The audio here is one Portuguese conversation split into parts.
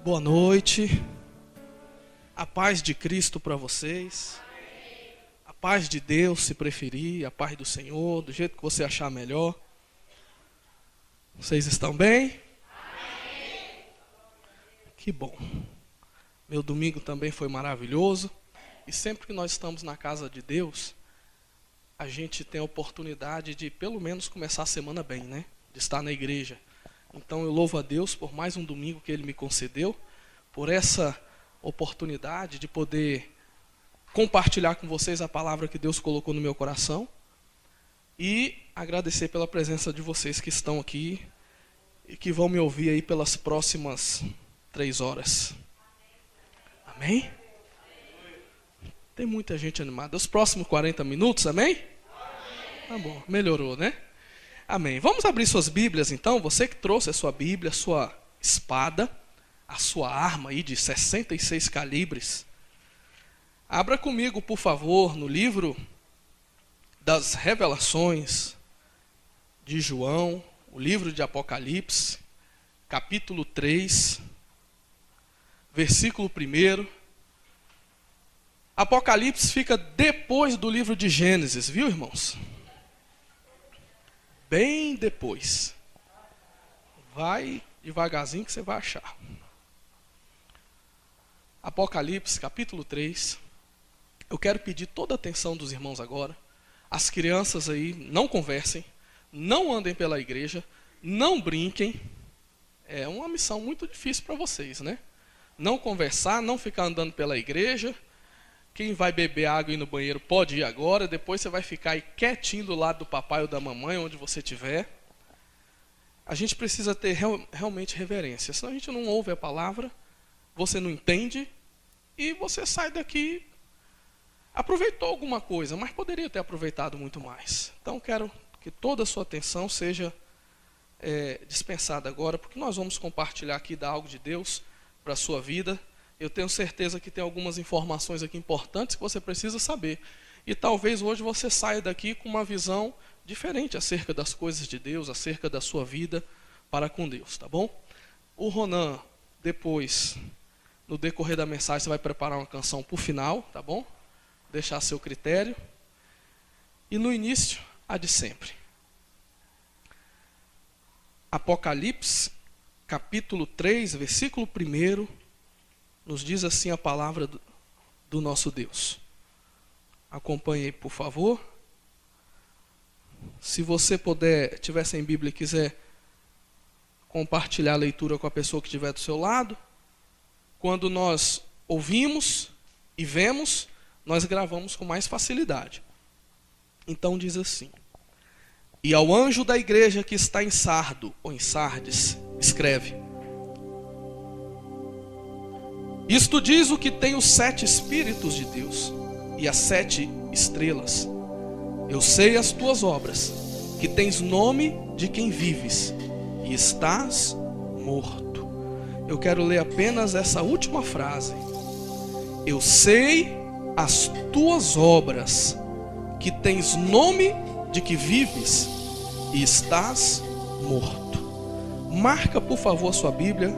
Boa noite. A paz de Cristo para vocês. A paz de Deus, se preferir. A paz do Senhor, do jeito que você achar melhor. Vocês estão bem? Que bom. Meu domingo também foi maravilhoso. E sempre que nós estamos na casa de Deus, a gente tem a oportunidade de pelo menos começar a semana bem, né? De estar na igreja. Então eu louvo a Deus por mais um domingo que Ele me concedeu, por essa oportunidade de poder compartilhar com vocês a palavra que Deus colocou no meu coração e agradecer pela presença de vocês que estão aqui e que vão me ouvir aí pelas próximas 3 horas. Amém? Tem muita gente animada. Os próximos 40 minutos, amém? Tá bom, melhorou, né? Amém. Vamos abrir suas Bíblias então. Você que trouxe a sua Bíblia, a sua espada, a sua arma aí de 66 calibres. Abra comigo, por favor, no livro das Revelações de João, o livro de Apocalipse, capítulo 3, versículo 1. Apocalipse fica depois do livro de Gênesis, viu, irmãos? Bem depois. Vai devagarzinho que você vai achar. Apocalipse, capítulo 3. Eu quero pedir toda a atenção dos irmãos agora. As crianças aí, não conversem, não andem pela igreja, não brinquem. É uma missão muito difícil para vocês, né? Não conversar, não ficar andando pela igreja. Quem vai beber água e ir no banheiro pode ir agora. Depois você vai ficar aí quietinho do lado do papai ou da mamãe, onde você estiver. A gente precisa ter realmente reverência. Senão a gente não ouve a palavra, você não entende e você sai daqui. Aproveitou alguma coisa, mas poderia ter aproveitado muito mais. Então quero que toda a sua atenção seja dispensada agora, porque nós vamos compartilhar aqui da algo de Deus para a sua vida. Eu tenho certeza que tem algumas informações aqui importantes que você precisa saber. E talvez hoje você saia daqui com uma visão diferente acerca das coisas de Deus, acerca da sua vida para com Deus, tá bom? O Ronan, depois, no decorrer da mensagem, você vai preparar uma canção por final, tá bom? Deixar seu critério. E no início, a de sempre. Apocalipse, capítulo 3, versículo 1, nos diz assim a palavra do nosso Deus. Acompanhe aí, por favor. Se você puder, tiver sem Bíblia e quiser compartilhar a leitura com a pessoa que estiver do seu lado. Quando nós ouvimos e vemos, nós gravamos com mais facilidade. Então diz assim: E ao anjo da igreja que está em Sardo, ou em Sardes, escreve: Isto diz o que tem os 7 Espíritos de Deus e as 7 estrelas. Eu sei as tuas obras, que tens nome de quem vives e estás morto. Eu quero ler apenas essa última frase. Eu sei as tuas obras, que tens nome de que vives e estás morto. Marca, por favor, a sua Bíblia.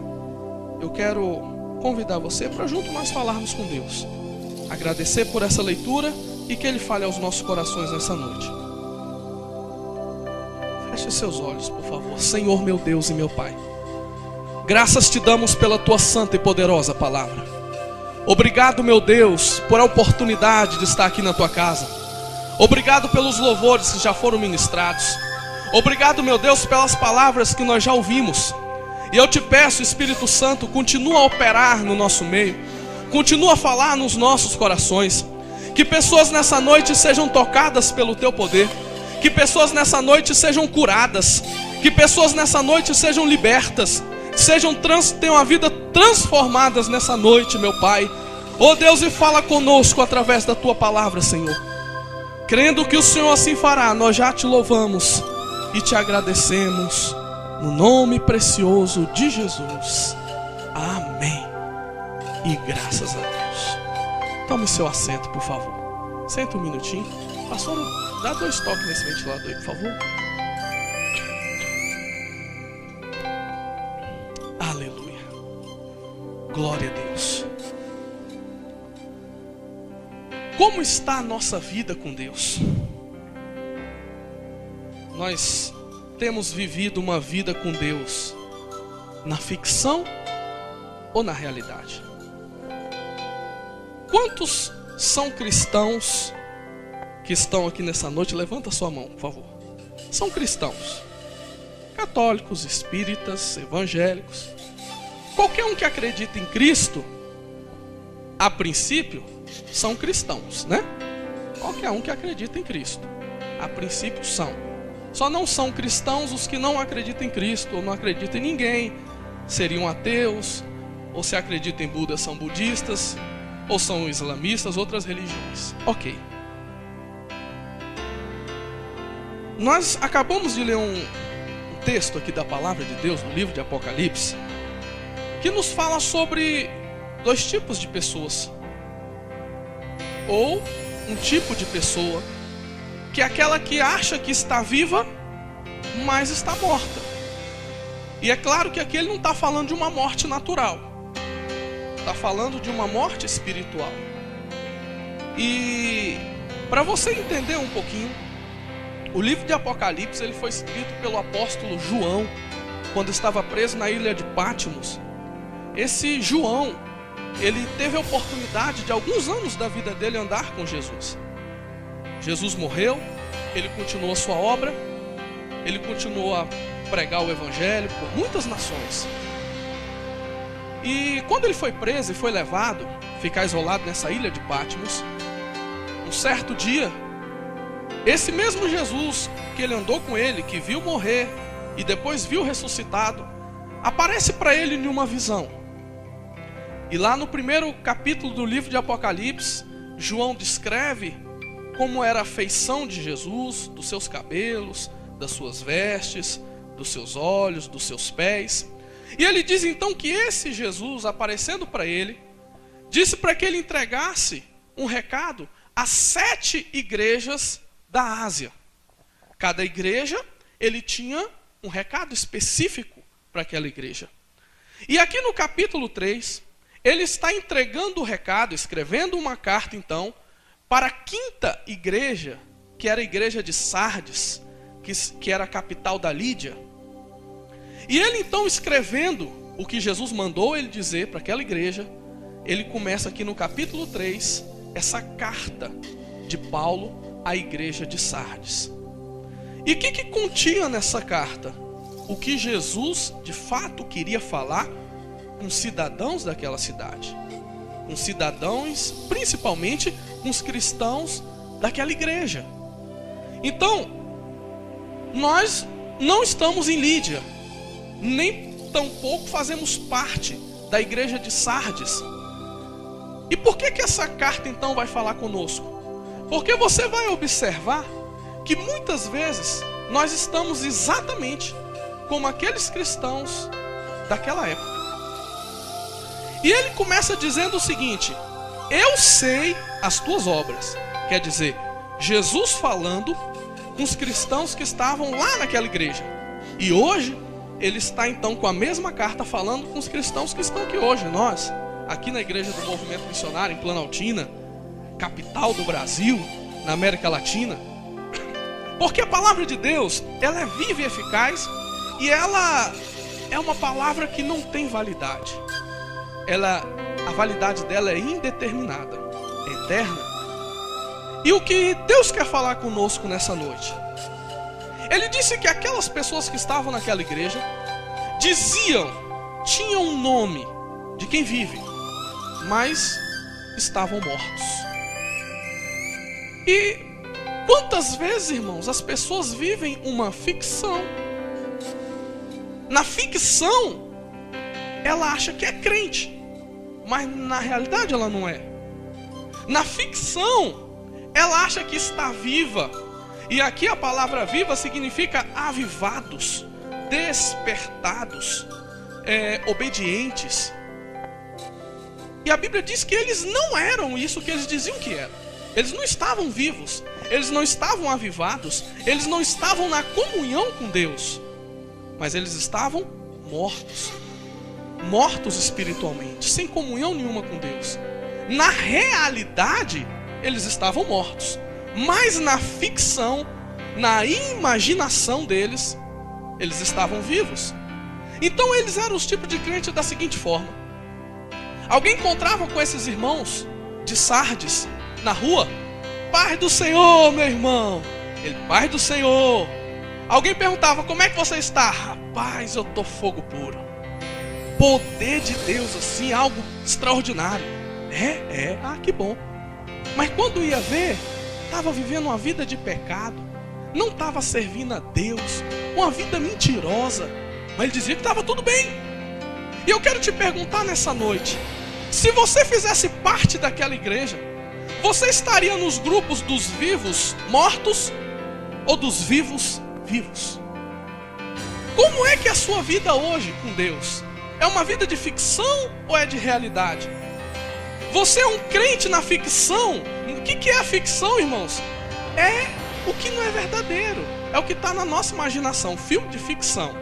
Eu quero convidar você para junto nós falarmos com Deus. Agradecer por essa leitura e que Ele fale aos nossos corações nessa noite. Feche seus olhos, por favor. Senhor, meu Deus e meu Pai, graças te damos pela tua santa e poderosa palavra. Obrigado, meu Deus, por a oportunidade de estar aqui na tua casa. Obrigado pelos louvores que já foram ministrados. Obrigado, meu Deus, pelas palavras que nós já ouvimos. E eu te peço, Espírito Santo, continua a operar no nosso meio, continua a falar nos nossos corações. Que pessoas nessa noite sejam tocadas pelo teu poder, que pessoas nessa noite sejam curadas, que pessoas nessa noite sejam libertas, tenham a vida transformadas nessa noite, meu Pai. Oh Deus, e fala conosco através da tua palavra, Senhor. Crendo que o Senhor assim fará, nós já te louvamos e te agradecemos. No nome precioso de Jesus. Amém. E graças a Deus. Tome seu assento, por favor. Senta um minutinho. Pastor, dá 2 toques nesse ventilador aí, por favor. Aleluia. Glória a Deus. Como está a nossa vida com Deus? Nós temos vivido uma vida com Deus na ficção ou na realidade? Quantos são cristãos que estão aqui nessa noite? Levanta sua mão, por favor. São cristãos, católicos, espíritas, evangélicos. Qualquer um que acredita em Cristo, a princípio, são cristãos, né? Qualquer um que acredita em Cristo, a princípio são. Só não são cristãos os que não acreditam em Cristo, ou não acreditam em ninguém, seriam ateus, ou se acreditam em Buda são budistas, ou são islamistas, outras religiões. Ok. Nós acabamos de ler um texto aqui da palavra de Deus, no livro de Apocalipse, que nos fala sobre dois tipos de pessoas. Ou um tipo de pessoa, que é aquela que acha que está viva, mas está morta. E é claro que aqui ele não está falando de uma morte natural, está falando de uma morte espiritual. E para você entender um pouquinho, o livro de Apocalipse ele foi escrito pelo apóstolo João, quando estava preso na ilha de Patmos. Esse João, ele teve a oportunidade de alguns anos da vida dele andar com Jesus. Jesus morreu, ele continuou a sua obra, ele continuou a pregar o evangelho por muitas nações. E quando ele foi preso e foi levado, ficar isolado nessa ilha de Patmos, um certo dia, esse mesmo Jesus que ele andou com ele, que viu morrer e depois viu ressuscitado, aparece para ele em uma visão. E lá no primeiro capítulo do livro de Apocalipse, João descreve como era a feição de Jesus, dos seus cabelos, das suas vestes, dos seus olhos, dos seus pés. E ele diz então que esse Jesus, aparecendo para ele, disse para que ele entregasse um recado às 7 igrejas da Ásia. Cada igreja, ele tinha um recado específico para aquela igreja. E aqui no capítulo 3, ele está entregando o recado, escrevendo uma carta então, para a 5ª igreja, que era a igreja de Sardes, que era a capital da Lídia. E ele então escrevendo o que Jesus mandou ele dizer para aquela igreja, ele começa aqui no capítulo 3, essa carta de Paulo à igreja de Sardes. E o que continha nessa carta? O que Jesus de fato queria falar com cidadãos daquela cidade, com cidadãos, principalmente com os cristãos daquela igreja. Então, nós não estamos em Lídia, nem tampouco fazemos parte da igreja de Sardes. E por que essa carta então vai falar conosco? Porque você vai observar que muitas vezes nós estamos exatamente como aqueles cristãos daquela época. E ele começa dizendo o seguinte: eu sei as tuas obras. Quer dizer, Jesus falando com os cristãos que estavam lá naquela igreja. E hoje, ele está então com a mesma carta falando com os cristãos que estão aqui hoje. Nós, aqui na igreja do Movimento Missionário, em Planaltina, capital do Brasil, na América Latina. Porque a palavra de Deus, ela é viva e eficaz. E ela é uma palavra que não tem validade. A validade dela é indeterminada, é eterna. E o que Deus quer falar conosco nessa noite? Ele disse que aquelas pessoas que estavam naquela igreja tinham um nome de quem vive, mas estavam mortos. E quantas vezes, irmãos, as pessoas vivem uma ficção? Na ficção, ela acha que é crente, mas na realidade ela não é. Na ficção, ela acha que está viva. E aqui a palavra viva significa avivados, despertados, obedientes. E a Bíblia diz que eles não eram isso que eles diziam que eram. Eles não estavam vivos, eles não estavam avivados, eles não estavam na comunhão com Deus, mas eles estavam mortos. mortos espiritualmente, sem comunhão nenhuma com Deus. Na realidade, eles estavam mortos, mas na ficção, na imaginação deles, eles estavam vivos. Então eles eram os tipos de crente da seguinte forma: alguém encontrava com esses irmãos de Sardes na rua, paz do Senhor, meu irmão. Ele, paz do Senhor. Alguém perguntava, como é que você está? Rapaz, eu tô fogo puro. Poder de Deus assim, algo extraordinário. Que bom. Mas quando ia ver, estava vivendo uma vida de pecado, não estava servindo a Deus, uma vida mentirosa. Mas ele dizia que estava tudo bem. E eu quero te perguntar nessa noite, se você fizesse parte daquela igreja, você estaria nos grupos dos vivos mortos ou dos vivos vivos? Como é que é a sua vida hoje com Deus? É uma vida de ficção ou é de realidade? Você é um crente na ficção? O que é a ficção, irmãos? É o que não é verdadeiro. É o que está na nossa imaginação. Filme de ficção.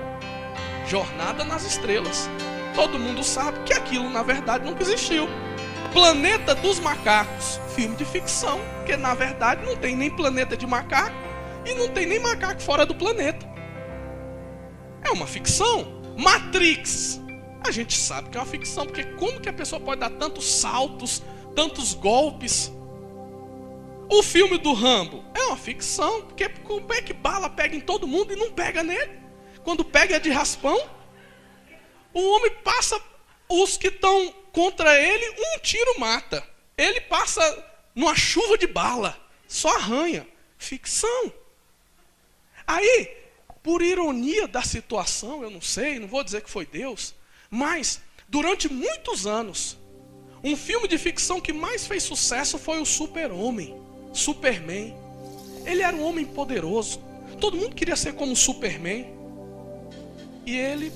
Jornada nas Estrelas. Todo mundo sabe que aquilo na verdade nunca existiu. Planeta dos Macacos. Filme de ficção. Porque na verdade não tem nem planeta de macaco e não tem nem macaco fora do planeta. É uma ficção. Matrix. A gente sabe que é uma ficção, porque como que a pessoa pode dar tantos saltos, tantos golpes? O filme do Rambo é uma ficção, porque como é que bala pega em todo mundo e não pega nele? Quando pega é de raspão. O homem passa, os que estão contra ele, um tiro mata. Ele passa numa chuva de bala, só arranha. Ficção. Aí, por ironia da situação, eu não sei, não vou dizer que foi Deus, mas durante muitos anos, um filme de ficção que mais fez sucesso foi o Super-Homem, Superman. Ele era um homem poderoso, todo mundo queria ser como o Superman. E ele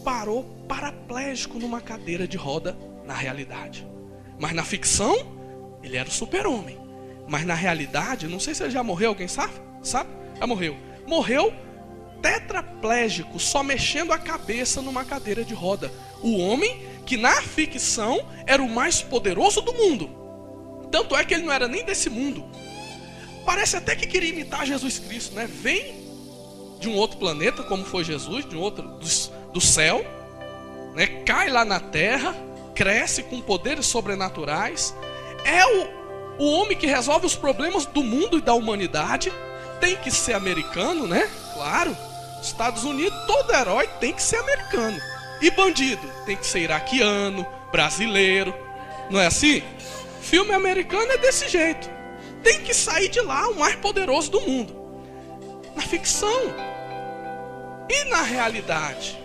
parou paraplégico numa cadeira de roda na realidade. Mas na ficção, ele era o Super-Homem. Mas na realidade, não sei se ele já morreu, alguém sabe? Já morreu. Morreu tetraplégico, só mexendo a cabeça numa cadeira de roda. O homem que na ficção era o mais poderoso do mundo. Tanto é que ele não era nem desse mundo. Parece até que queria imitar Jesus Cristo, né? Vem de um outro planeta, como foi Jesus, de um outro do céu, né? Cai lá na terra, cresce com poderes sobrenaturais. É o homem que resolve os problemas do mundo e da humanidade. Tem que ser americano, né? Claro. Estados Unidos, todo herói tem que ser americano. E bandido tem que ser iraquiano, brasileiro. Não é assim? Filme americano é desse jeito. Tem que sair de lá o mais poderoso do mundo. Na ficção. E na realidade,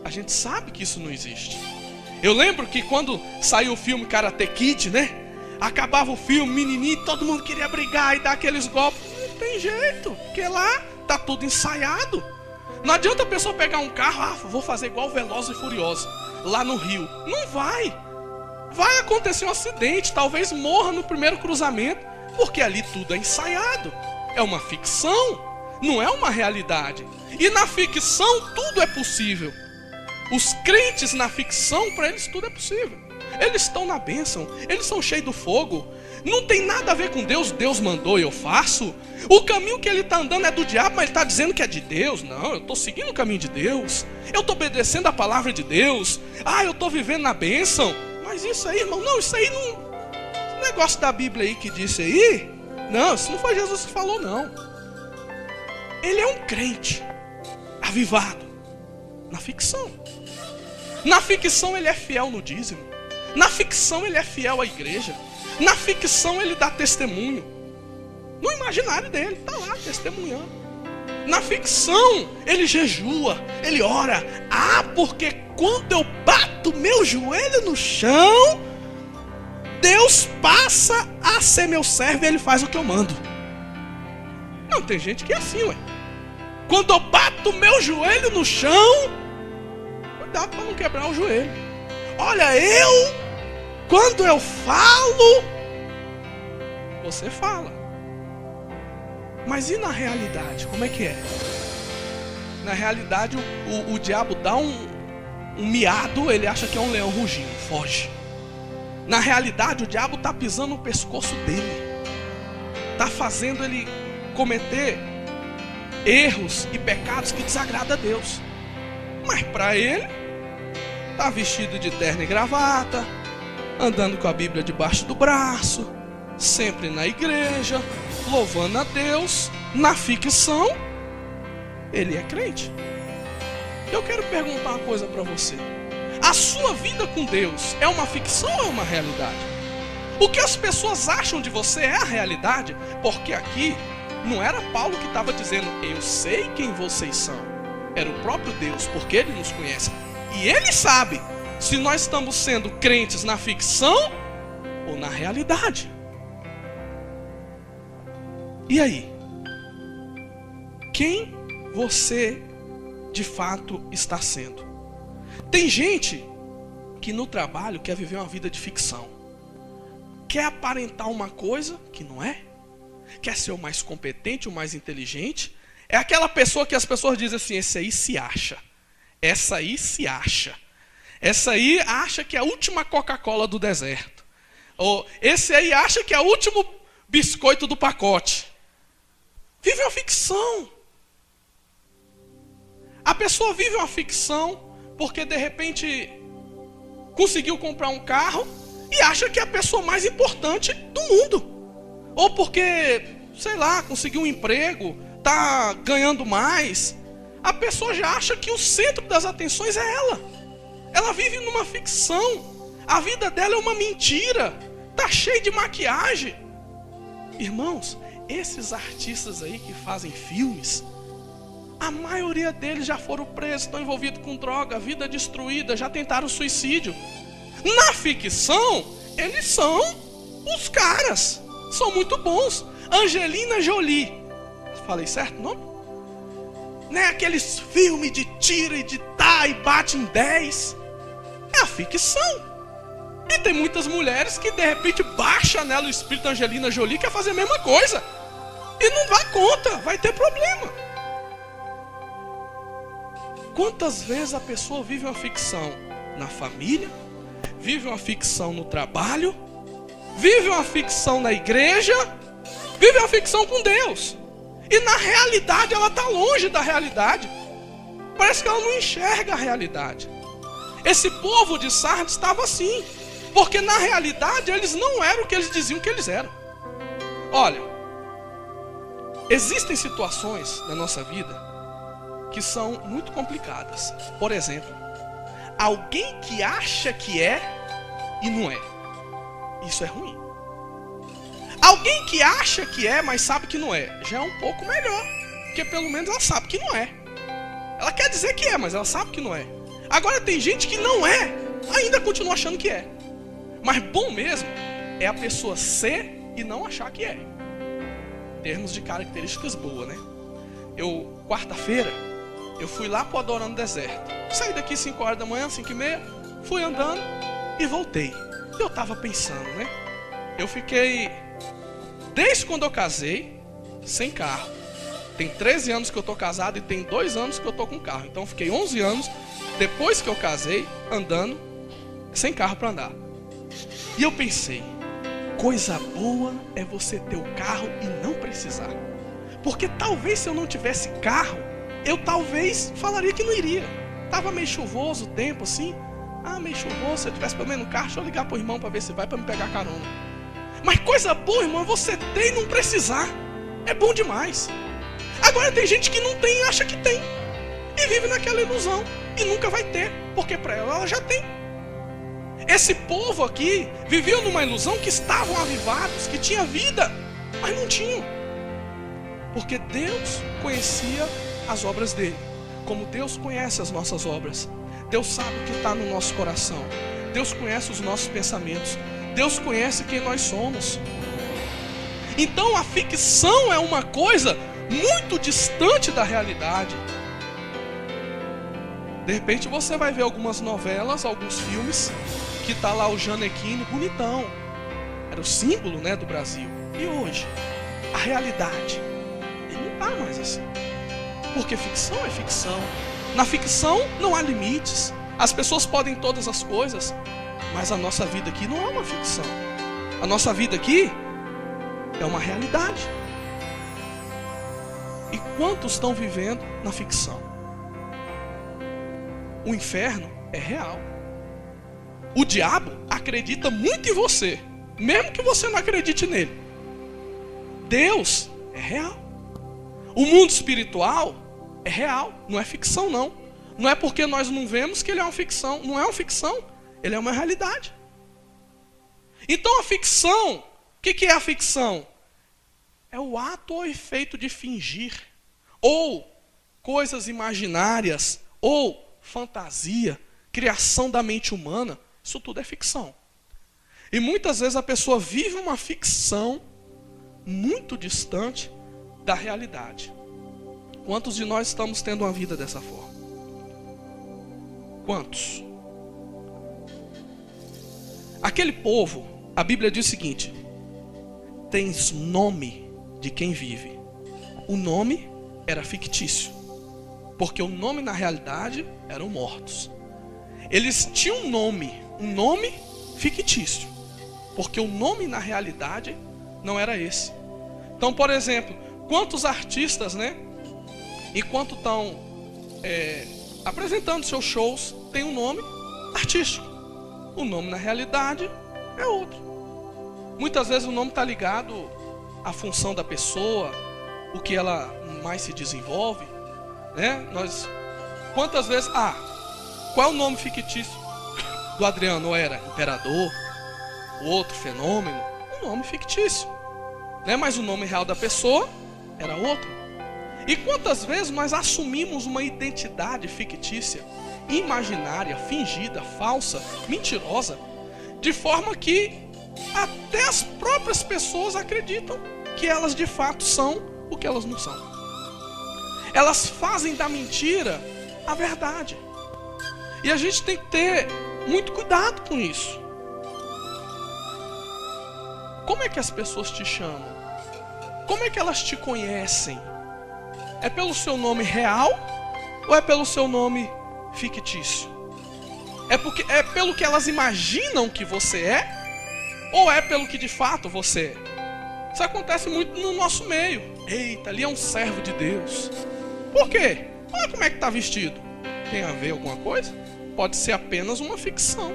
a gente sabe que isso não existe. Eu lembro que quando saiu o filme Karate Kid, né? Acabava o filme, menininho, todo mundo queria brigar e dar aqueles golpes. Não tem jeito, porque lá tá tudo ensaiado. Não adianta a pessoa pegar um carro, vou fazer igual Velozes e Furiosos lá no Rio. Não vai. Vai acontecer um acidente, talvez morra no primeiro cruzamento, porque ali tudo é ensaiado. É uma ficção, não é uma realidade. E na ficção tudo é possível. Os crentes na ficção, para eles tudo é possível. Eles estão na bênção, eles são cheios do fogo. Não tem nada a ver com Deus, Deus mandou e eu faço. O caminho que ele está andando é do diabo, mas ele está dizendo que é de Deus. Não, eu estou seguindo o caminho de Deus. Eu estou obedecendo a palavra de Deus. Eu estou vivendo na bênção. Mas isso aí, irmão, não, isso aí não... Esse negócio da Bíblia aí que disse aí, não, isso não foi Jesus que falou, não. Ele é um crente avivado na ficção. Na ficção ele é fiel no dízimo. Na ficção ele é fiel à igreja. Na ficção ele dá testemunho. No imaginário dele, está lá testemunhando. Na ficção ele jejua, ele ora. Porque quando eu bato meu joelho no chão, Deus passa a ser meu servo e ele faz o que eu mando. Não, tem gente que é assim, ué. Quando eu bato meu joelho no chão, cuidado para não quebrar o joelho. Olha, quando eu falo, você fala. Mas e na realidade, como é que é? Na realidade, o diabo dá um miado, ele acha que é um leão rugindo, foge. Na realidade, o diabo está pisando no pescoço dele, está fazendo ele cometer erros e pecados que desagradam a Deus. Mas para ele, está vestido de terno e gravata, andando com a Bíblia debaixo do braço, sempre na igreja, louvando a Deus, na ficção, ele é crente. Eu quero perguntar uma coisa para você. A sua vida com Deus é uma ficção ou é uma realidade? O que as pessoas acham de você é a realidade? Porque aqui não era Paulo que estava dizendo, eu sei quem vocês são. Era o próprio Deus, porque Ele nos conhece. E Ele sabe se nós estamos sendo crentes na ficção ou na realidade. E aí? Quem você de fato está sendo? Tem gente que no trabalho quer viver uma vida de ficção. Quer aparentar uma coisa que não é. Quer ser o mais competente, o mais inteligente. É aquela pessoa que as pessoas dizem assim, esse aí se acha. Essa aí se acha. Essa aí acha que é a última Coca-Cola do deserto. Ou esse aí acha que é o último biscoito do pacote. Vive uma ficção. A pessoa vive uma ficção porque de repente conseguiu comprar um carro e acha que é a pessoa mais importante do mundo. Ou porque, sei lá, conseguiu um emprego, está ganhando mais. A pessoa já acha que o centro das atenções é ela. Ela vive numa ficção. A vida dela é uma mentira. Está cheia de maquiagem. Irmãos, esses artistas aí que fazem filmes, a maioria deles já foram presos, estão envolvidos com droga, vida destruída, já tentaram suicídio. Na ficção, eles são os caras, são muito bons. Angelina Jolie, falei certo o nome? Não é aqueles filmes de tiro e de tá e bate em 10. É a ficção. E tem muitas mulheres que de repente baixa nela o espírito da Angelina Jolie, quer fazer a mesma coisa. E não dá conta, vai ter problema. Quantas vezes a pessoa vive uma ficção na família, vive uma ficção no trabalho, vive uma ficção na igreja, vive uma ficção com Deus. E na realidade ela está longe da realidade. Parece que ela não enxerga a realidade. Esse povo de Sardes estava assim, porque na realidade eles não eram o que eles diziam que eles eram. Olha, existem situações na nossa vida que são muito complicadas. Por exemplo, alguém que acha que é e não é. Isso é ruim. Alguém que acha que é, mas sabe que não é, já é um pouco melhor, porque pelo menos ela sabe que não é. Ela quer dizer que é, mas ela sabe que não é. Agora tem gente que não é, ainda continua achando que é. Mas bom mesmo é a pessoa ser e não achar que é. Termos de características boas, né? Quarta-feira, eu fui lá pro Adorando Deserto. Saí daqui 5 horas da manhã, 5h30, fui andando e voltei. Eu tava pensando, né? Eu fiquei, desde quando eu casei, sem carro. Tem 13 anos que eu tô casado e tem 2 anos que eu tô com carro. Então eu fiquei 11 anos, depois que eu casei, andando, sem carro para andar. E eu pensei, coisa boa é você ter o carro e não precisar. Porque talvez se eu não tivesse carro, eu talvez falaria que não iria. Tava meio chuvoso o tempo assim. Meio chuvoso, se eu tivesse pelo menos um carro, deixa eu ligar pro irmão para ver se vai para me pegar carona. Mas coisa boa, irmão, é você ter e não precisar. É bom demais. Agora tem gente que não tem e acha que tem. E vive naquela ilusão. E nunca vai ter, porque para ela já tem. Esse povo aqui vivia numa ilusão que estavam avivados, que tinha vida, mas não tinham. Porque Deus conhecia as obras dele, como Deus conhece as nossas obras. Deus sabe o que está no nosso coração. Deus conhece os nossos pensamentos. Deus conhece quem nós somos. Então a ficção é uma coisa muito distante da realidade. De repente você vai ver algumas novelas, alguns filmes, que está lá o Janequine bonitão. Era o símbolo, né, do Brasil. E hoje, a realidade, ele não está mais assim. Porque ficção é ficção. Na ficção não há limites. As pessoas podem todas as coisas, mas a nossa vida aqui não é uma ficção. A nossa vida aqui é uma realidade. E quantos estão vivendo na ficção? O inferno é real. O diabo acredita muito em você, mesmo que você não acredite nele. Deus é real. O mundo espiritual é real, não é ficção não. Não é porque nós não vemos que ele é uma ficção. Não é uma ficção, ele é uma realidade. Então a ficção, o que é a ficção? É o ato ou efeito de fingir, ou coisas imaginárias, ou fantasia, criação da mente humana. Isso tudo é ficção. E muitas vezes a pessoa vive uma ficção muito distante da realidade. Quantos de nós estamos tendo uma vida dessa forma? Quantos? Aquele povo, a Bíblia diz o seguinte: tens nome de quem vive. O nome era fictício, porque o nome na realidade eram mortos. Eles tinham um nome fictício, porque o nome na realidade não era esse. Então, por exemplo, quantos artistas, enquanto estão apresentando seus shows, tem um nome artístico. O nome na realidade é outro. Muitas vezes o nome está ligado à função da pessoa, o que ela mais se desenvolve, Quantas vezes, qual é o nome fictício do Adriano? Era imperador, o outro fenômeno, um nome fictício, mas o nome real da pessoa era outro. E quantas vezes nós assumimos uma identidade fictícia, imaginária, fingida, falsa, mentirosa, de forma que até as próprias pessoas acreditam que elas de fato são o que elas não são. Elas fazem da mentira a verdade. E a gente tem que ter muito cuidado com isso. Como é que as pessoas te chamam? Como é que elas te conhecem? É pelo seu nome real ou é pelo seu nome fictício? É pelo que elas imaginam que você é ou é pelo que de fato você é? Isso acontece muito no nosso meio. Eita, ali é um servo de Deus. Por quê? Olha como é que está vestido. Tem a ver alguma coisa? Pode ser apenas uma ficção.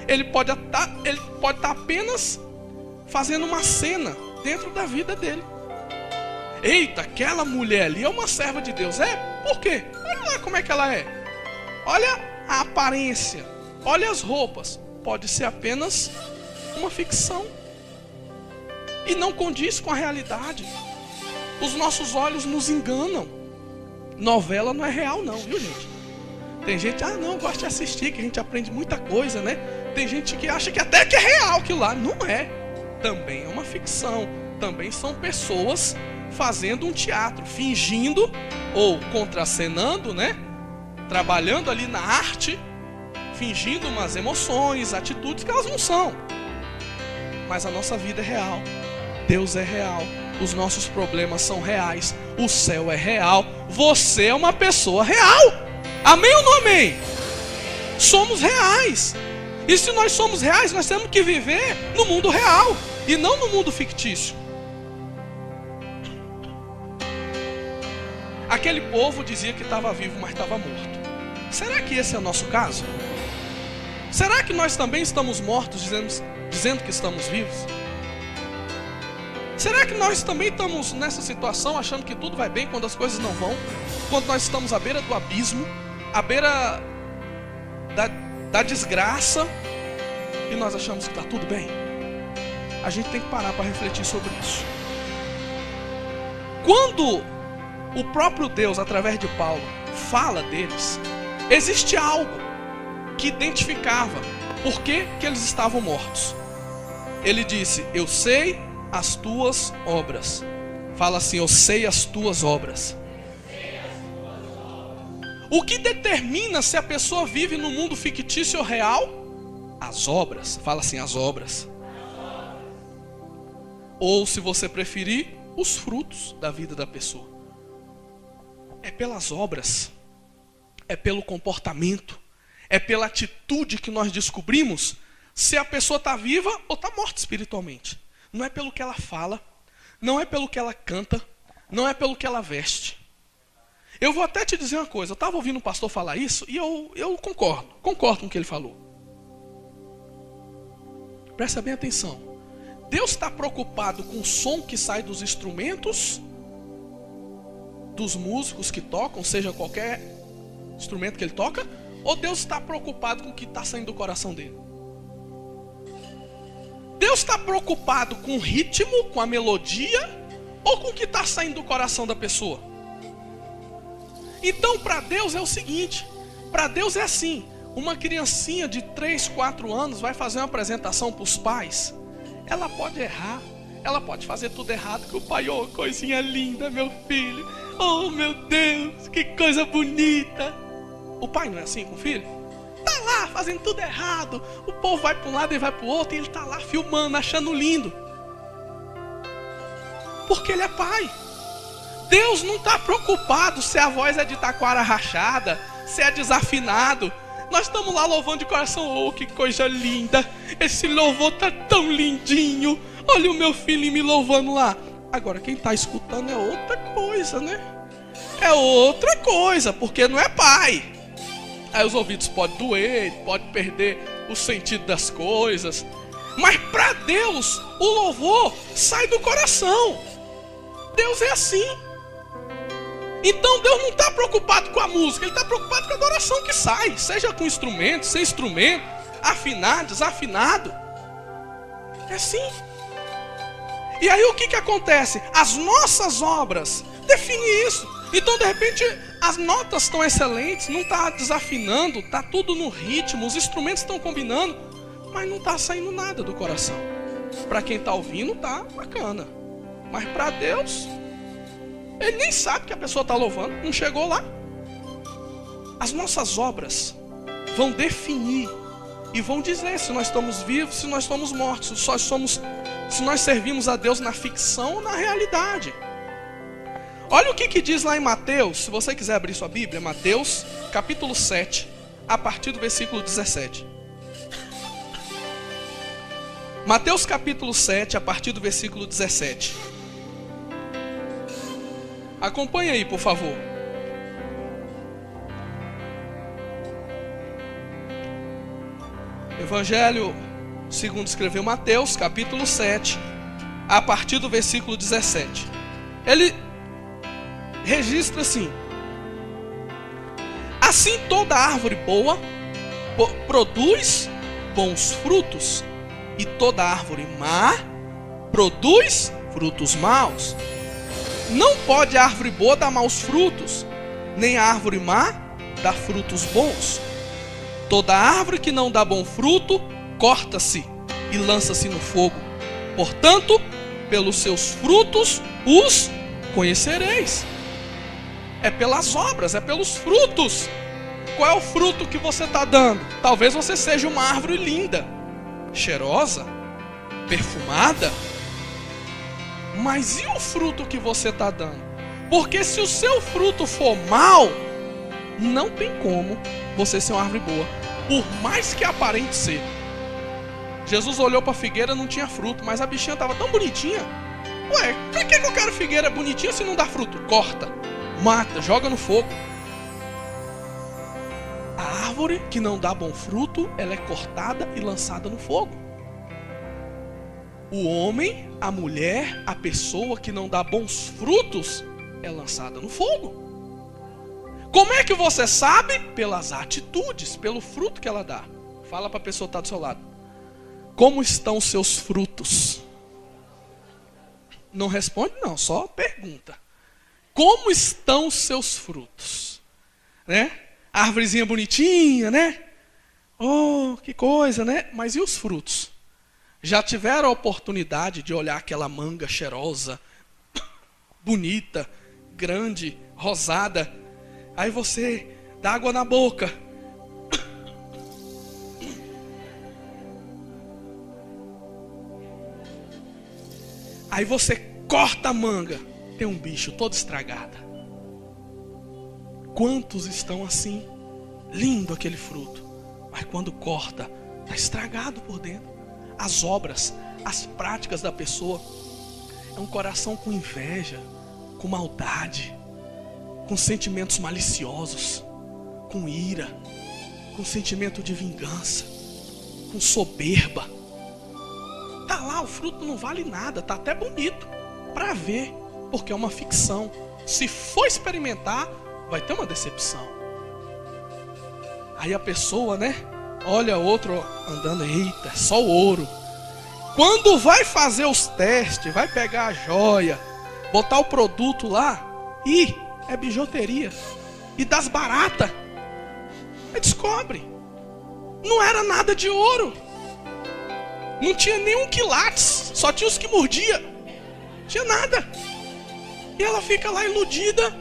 Ele pode estar apenas fazendo uma cena dentro da vida dele. Eita, aquela mulher ali é uma serva de Deus. Por quê? Olha lá como é que ela é. Olha a aparência. Olha as roupas. Pode ser apenas uma ficção. E não condiz com a realidade. Os nossos olhos nos enganam. Novela não é real não, viu gente? Tem gente, não, gosta de assistir, que a gente aprende muita coisa, Tem gente que acha que até que é real aquilo lá. Não é. Também é uma ficção. Também são pessoas fazendo um teatro, fingindo ou contracenando, Trabalhando ali na arte, fingindo umas emoções, atitudes que elas não são. Mas a nossa vida é real. Deus é real. Os nossos problemas são reais. O céu é real. Você é uma pessoa real. Amém ou não amém? Somos reais. E se nós somos reais, nós temos que viver no mundo real e não no mundo fictício. Aquele povo dizia que estava vivo, mas estava morto. Será que esse é o nosso caso? Será que nós também estamos mortos dizendo que estamos vivos? Será que nós também estamos nessa situação achando que tudo vai bem quando as coisas não vão? Quando nós estamos à beira do abismo, à beira da desgraça, e nós achamos que está tudo bem? A gente tem que parar para refletir sobre isso. Quando o próprio Deus, através de Paulo, fala deles, existe algo que identificava por que eles estavam mortos. Ele disse: eu sei as tuas obras. Fala assim: eu sei as tuas obras. O que determina se a pessoa vive no mundo fictício ou real? As obras. Fala assim: as obras. Ou, se você preferir, os frutos da vida da pessoa. É pelas obras, é pelo comportamento, É pela atitude que nós descobrimos se a pessoa está viva ou está morta espiritualmente. Não é pelo que ela fala, não é pelo que ela canta, não é pelo que ela veste. Eu vou até te dizer uma coisa, eu estava ouvindo um pastor falar isso e eu concordo com o que ele falou. Presta bem atenção. Deus está preocupado com o som que sai dos instrumentos, dos músicos que tocam, seja qualquer instrumento que ele toca, ou Deus está preocupado com o que está saindo do coração dele? Deus está preocupado com o ritmo, com a melodia, ou com o que está saindo do coração da pessoa? Então, para Deus é o seguinte, para Deus é assim, uma criancinha de 3, 4 anos vai fazer uma apresentação para os pais, ela pode errar, ela pode fazer tudo errado, que o pai, oh, coisinha linda, meu filho, oh meu Deus, que coisa bonita. O pai não é assim com o filho? Tá lá fazendo tudo errado, o povo vai para um lado e vai para o outro, e ele tá lá filmando, achando lindo, porque ele é pai. Deus não está preocupado se a voz é de taquara rachada, se é desafinado. Nós estamos lá louvando de coração, oh que coisa linda, esse louvor tá tão lindinho, olha o meu filho me louvando lá. Agora quem está escutando é outra coisa, né? É outra coisa, porque não é pai. Aí os ouvidos podem doer, pode perder o sentido das coisas. Mas para Deus, o louvor sai do coração. Deus é assim. Então Deus não está preocupado com a música, Ele está preocupado com a adoração que sai. Seja com instrumento, sem instrumento, afinado, desafinado. É assim. E aí o que acontece? As nossas obras definem isso. Então de repente as notas estão excelentes, não está desafinando, está tudo no ritmo, os instrumentos estão combinando, mas não está saindo nada do coração. Para quem está ouvindo está bacana, mas para Deus, Ele nem sabe que a pessoa está louvando, não chegou lá. As nossas obras vão definir e vão dizer se nós estamos vivos, se nós estamos mortos, se nós servimos a Deus na ficção ou na realidade. Olha o que diz lá em Mateus, se você quiser abrir sua Bíblia, Mateus capítulo 7, a partir do versículo 17. Mateus capítulo 7, a partir do versículo 17. Acompanhe aí, por favor. Evangelho segundo escreveu Mateus, capítulo 7, a partir do versículo 17. Ele registra assim: assim toda árvore boa produz bons frutos, e toda árvore má produz frutos maus. Não pode a árvore boa dar maus frutos, nem a árvore má dar frutos bons. Toda árvore que não dá bom fruto, corta-se e lança-se no fogo. Portanto, pelos seus frutos os conhecereis. É pelas obras, é pelos frutos. Qual é o fruto que você está dando? Talvez você seja uma árvore linda, cheirosa, perfumada, mas e o fruto que você está dando? Porque se o seu fruto for mau, não tem como você ser uma árvore boa, por mais que aparente ser. Jesus olhou para a figueira, não tinha fruto, mas a bichinha estava tão bonitinha. Ué, para que eu quero figueira bonitinha se não dá fruto? Corta, mata, joga no fogo. A árvore que não dá bom fruto, ela é cortada e lançada no fogo. O homem, a mulher, a pessoa que não dá bons frutos é lançada no fogo. Como é que você sabe? Pelas atitudes, pelo fruto que ela dá. Fala para a pessoa que está do seu lado: como estão os seus frutos? Não responde não, só pergunta. Como estão os seus frutos? Né? Árvorezinha bonitinha, né? Oh, que coisa, né? Mas e os frutos? Já tiveram a oportunidade de olhar aquela manga cheirosa, bonita, grande, rosada? Aí você dá água na boca. Aí você corta a manga, tem um bicho todo estragado. Quantos estão assim? Lindo aquele fruto, Mas quando corta, está estragado por dentro. As obras, as práticas da pessoa. É um coração com inveja, com maldade, com sentimentos maliciosos, com ira, com sentimento de vingança, com soberba. Tá lá, o fruto não vale nada, tá até bonito para ver, porque é uma ficção. Se for experimentar, vai ter uma decepção. Aí a pessoa, olha outro andando, eita, só o ouro. Quando vai fazer os testes, vai pegar a joia, botar o produto lá, é bijuteria. E das baratas. Aí descobre, não era nada de ouro. Não tinha nenhum quilates, só tinha os que mordia. Não tinha nada. E ela fica lá iludida.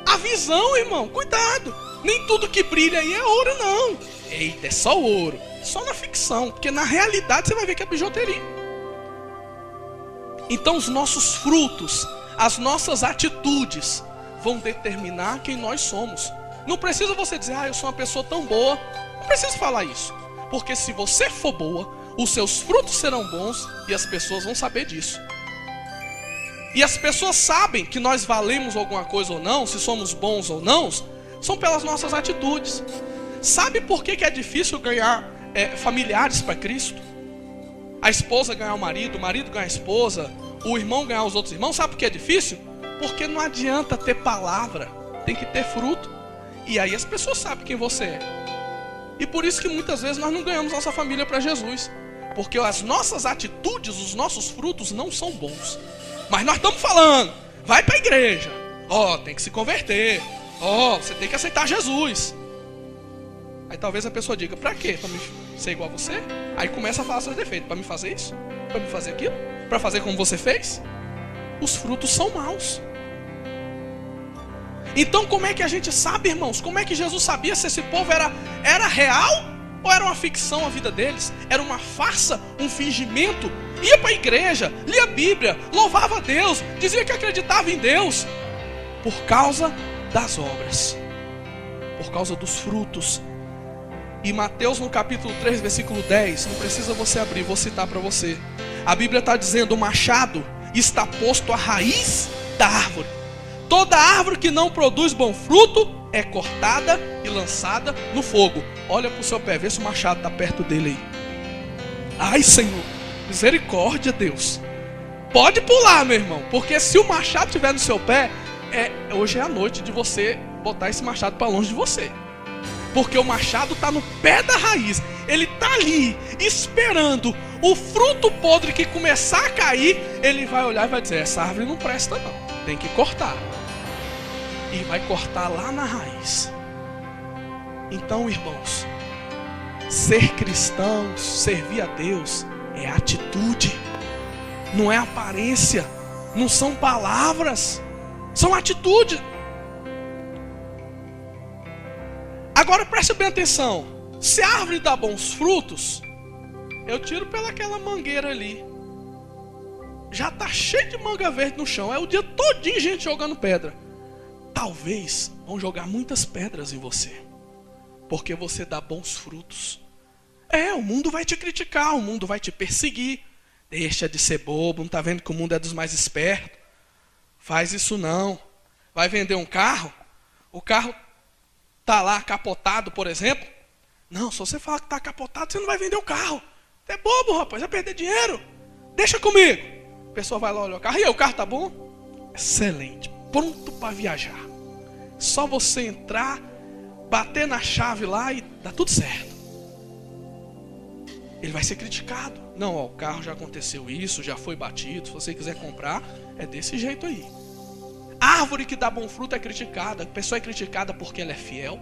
A visão, irmão, cuidado. Nem tudo que brilha aí é ouro, não. Eita, é só ouro. Só na ficção, porque na realidade você vai ver que é bijuteria. Então os nossos frutos, as nossas atitudes vão determinar quem nós somos. Não precisa você dizer, eu sou uma pessoa tão boa. Não precisa falar isso. Porque se você for boa, os seus frutos serão bons e as pessoas vão saber disso. E as pessoas sabem que nós valemos alguma coisa ou não, se somos bons ou não, são pelas nossas atitudes. Sabe por que é difícil ganhar familiares para Cristo? A esposa ganhar o marido ganhar a esposa, o irmão ganhar os outros irmãos. Sabe por que é difícil? Porque não adianta ter palavra, tem que ter fruto. E aí as pessoas sabem quem você é. E por isso que muitas vezes nós não ganhamos nossa família para Jesus. Porque as nossas atitudes, os nossos frutos não são bons. Mas nós estamos falando, vai para a igreja, tem que se converter, você tem que aceitar Jesus. Aí talvez a pessoa diga, para quê? Para me ser igual a você? Aí começa a falar seus defeitos, para me fazer isso? Para me fazer aquilo? Para fazer como você fez? Os frutos são maus. Então como é que a gente sabe, irmãos? Como é que Jesus sabia se esse povo era real ou era uma ficção a vida deles? Era uma farsa, um fingimento? Ia para a igreja, lia a Bíblia, louvava a Deus, dizia que acreditava em Deus. Por causa das obras, por causa dos frutos. E Mateus no capítulo 3, versículo 10, não precisa você abrir, vou citar para você. A Bíblia está dizendo, o machado está posto à raiz da árvore. Toda árvore que não produz bom fruto é cortada e lançada no fogo. Olha para o seu pé, vê se o machado está perto dele aí. Ai, Senhor, misericórdia, Deus. Pode pular, meu irmão, porque se o machado estiver no seu pé, hoje é a noite de você botar esse machado para longe de você. Porque o machado está no pé da raiz. Ele está ali, esperando o fruto podre que começar a cair. Ele vai olhar e vai dizer, essa árvore não presta não, tem que cortar. E vai cortar lá na raiz. Então, irmãos, ser cristãos, servir a Deus, é atitude. Não é aparência. Não são palavras. São atitude. Agora preste bem atenção. Se a árvore dá bons frutos, eu tiro pelaquela mangueira ali. Já está cheio de manga verde no chão. É o dia todinho gente jogando pedra. Talvez vão jogar muitas pedras em você, porque você dá bons frutos. O mundo vai te criticar, o mundo vai te perseguir. Deixa de ser bobo, não está vendo que o mundo é dos mais espertos? Faz isso não. Vai vender um carro, o carro está lá capotado, por exemplo. Não, se você falar que está capotado, você não vai vender o carro. Você é bobo, rapaz, vai perder dinheiro. Deixa comigo. A pessoa vai lá olhar o carro. E aí, o carro está bom? Excelente, pronto para viajar. Só você entrar, bater na chave lá e dá tudo certo. Ele vai ser criticado. Não, o carro já aconteceu isso, já foi batido. Se você quiser comprar, é desse jeito aí. A árvore que dá bom fruto é criticada. A pessoa é criticada porque ela é fiel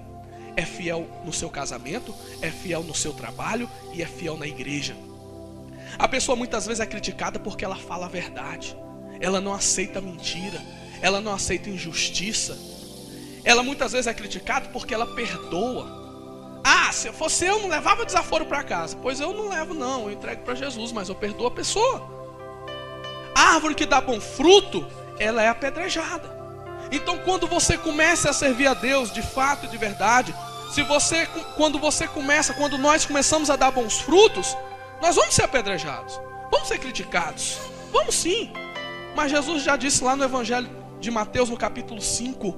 no seu casamento, é fiel no seu trabalho e é fiel na igreja. A pessoa muitas vezes é criticada porque ela fala a verdade. Ela não aceita mentira. Ela não aceita injustiça. Ela muitas vezes é criticada porque ela perdoa. Se fosse eu, não levava desaforo para casa. Pois eu não levo não, eu entrego para Jesus, mas eu perdoo a pessoa. A árvore que dá bom fruto, ela é apedrejada. Então quando você começa a servir a Deus de fato e de verdade, Quando nós começamos a dar bons frutos, nós vamos ser apedrejados, vamos ser criticados, vamos sim. Mas Jesus já disse lá no Evangelho de Mateus, no capítulo 5,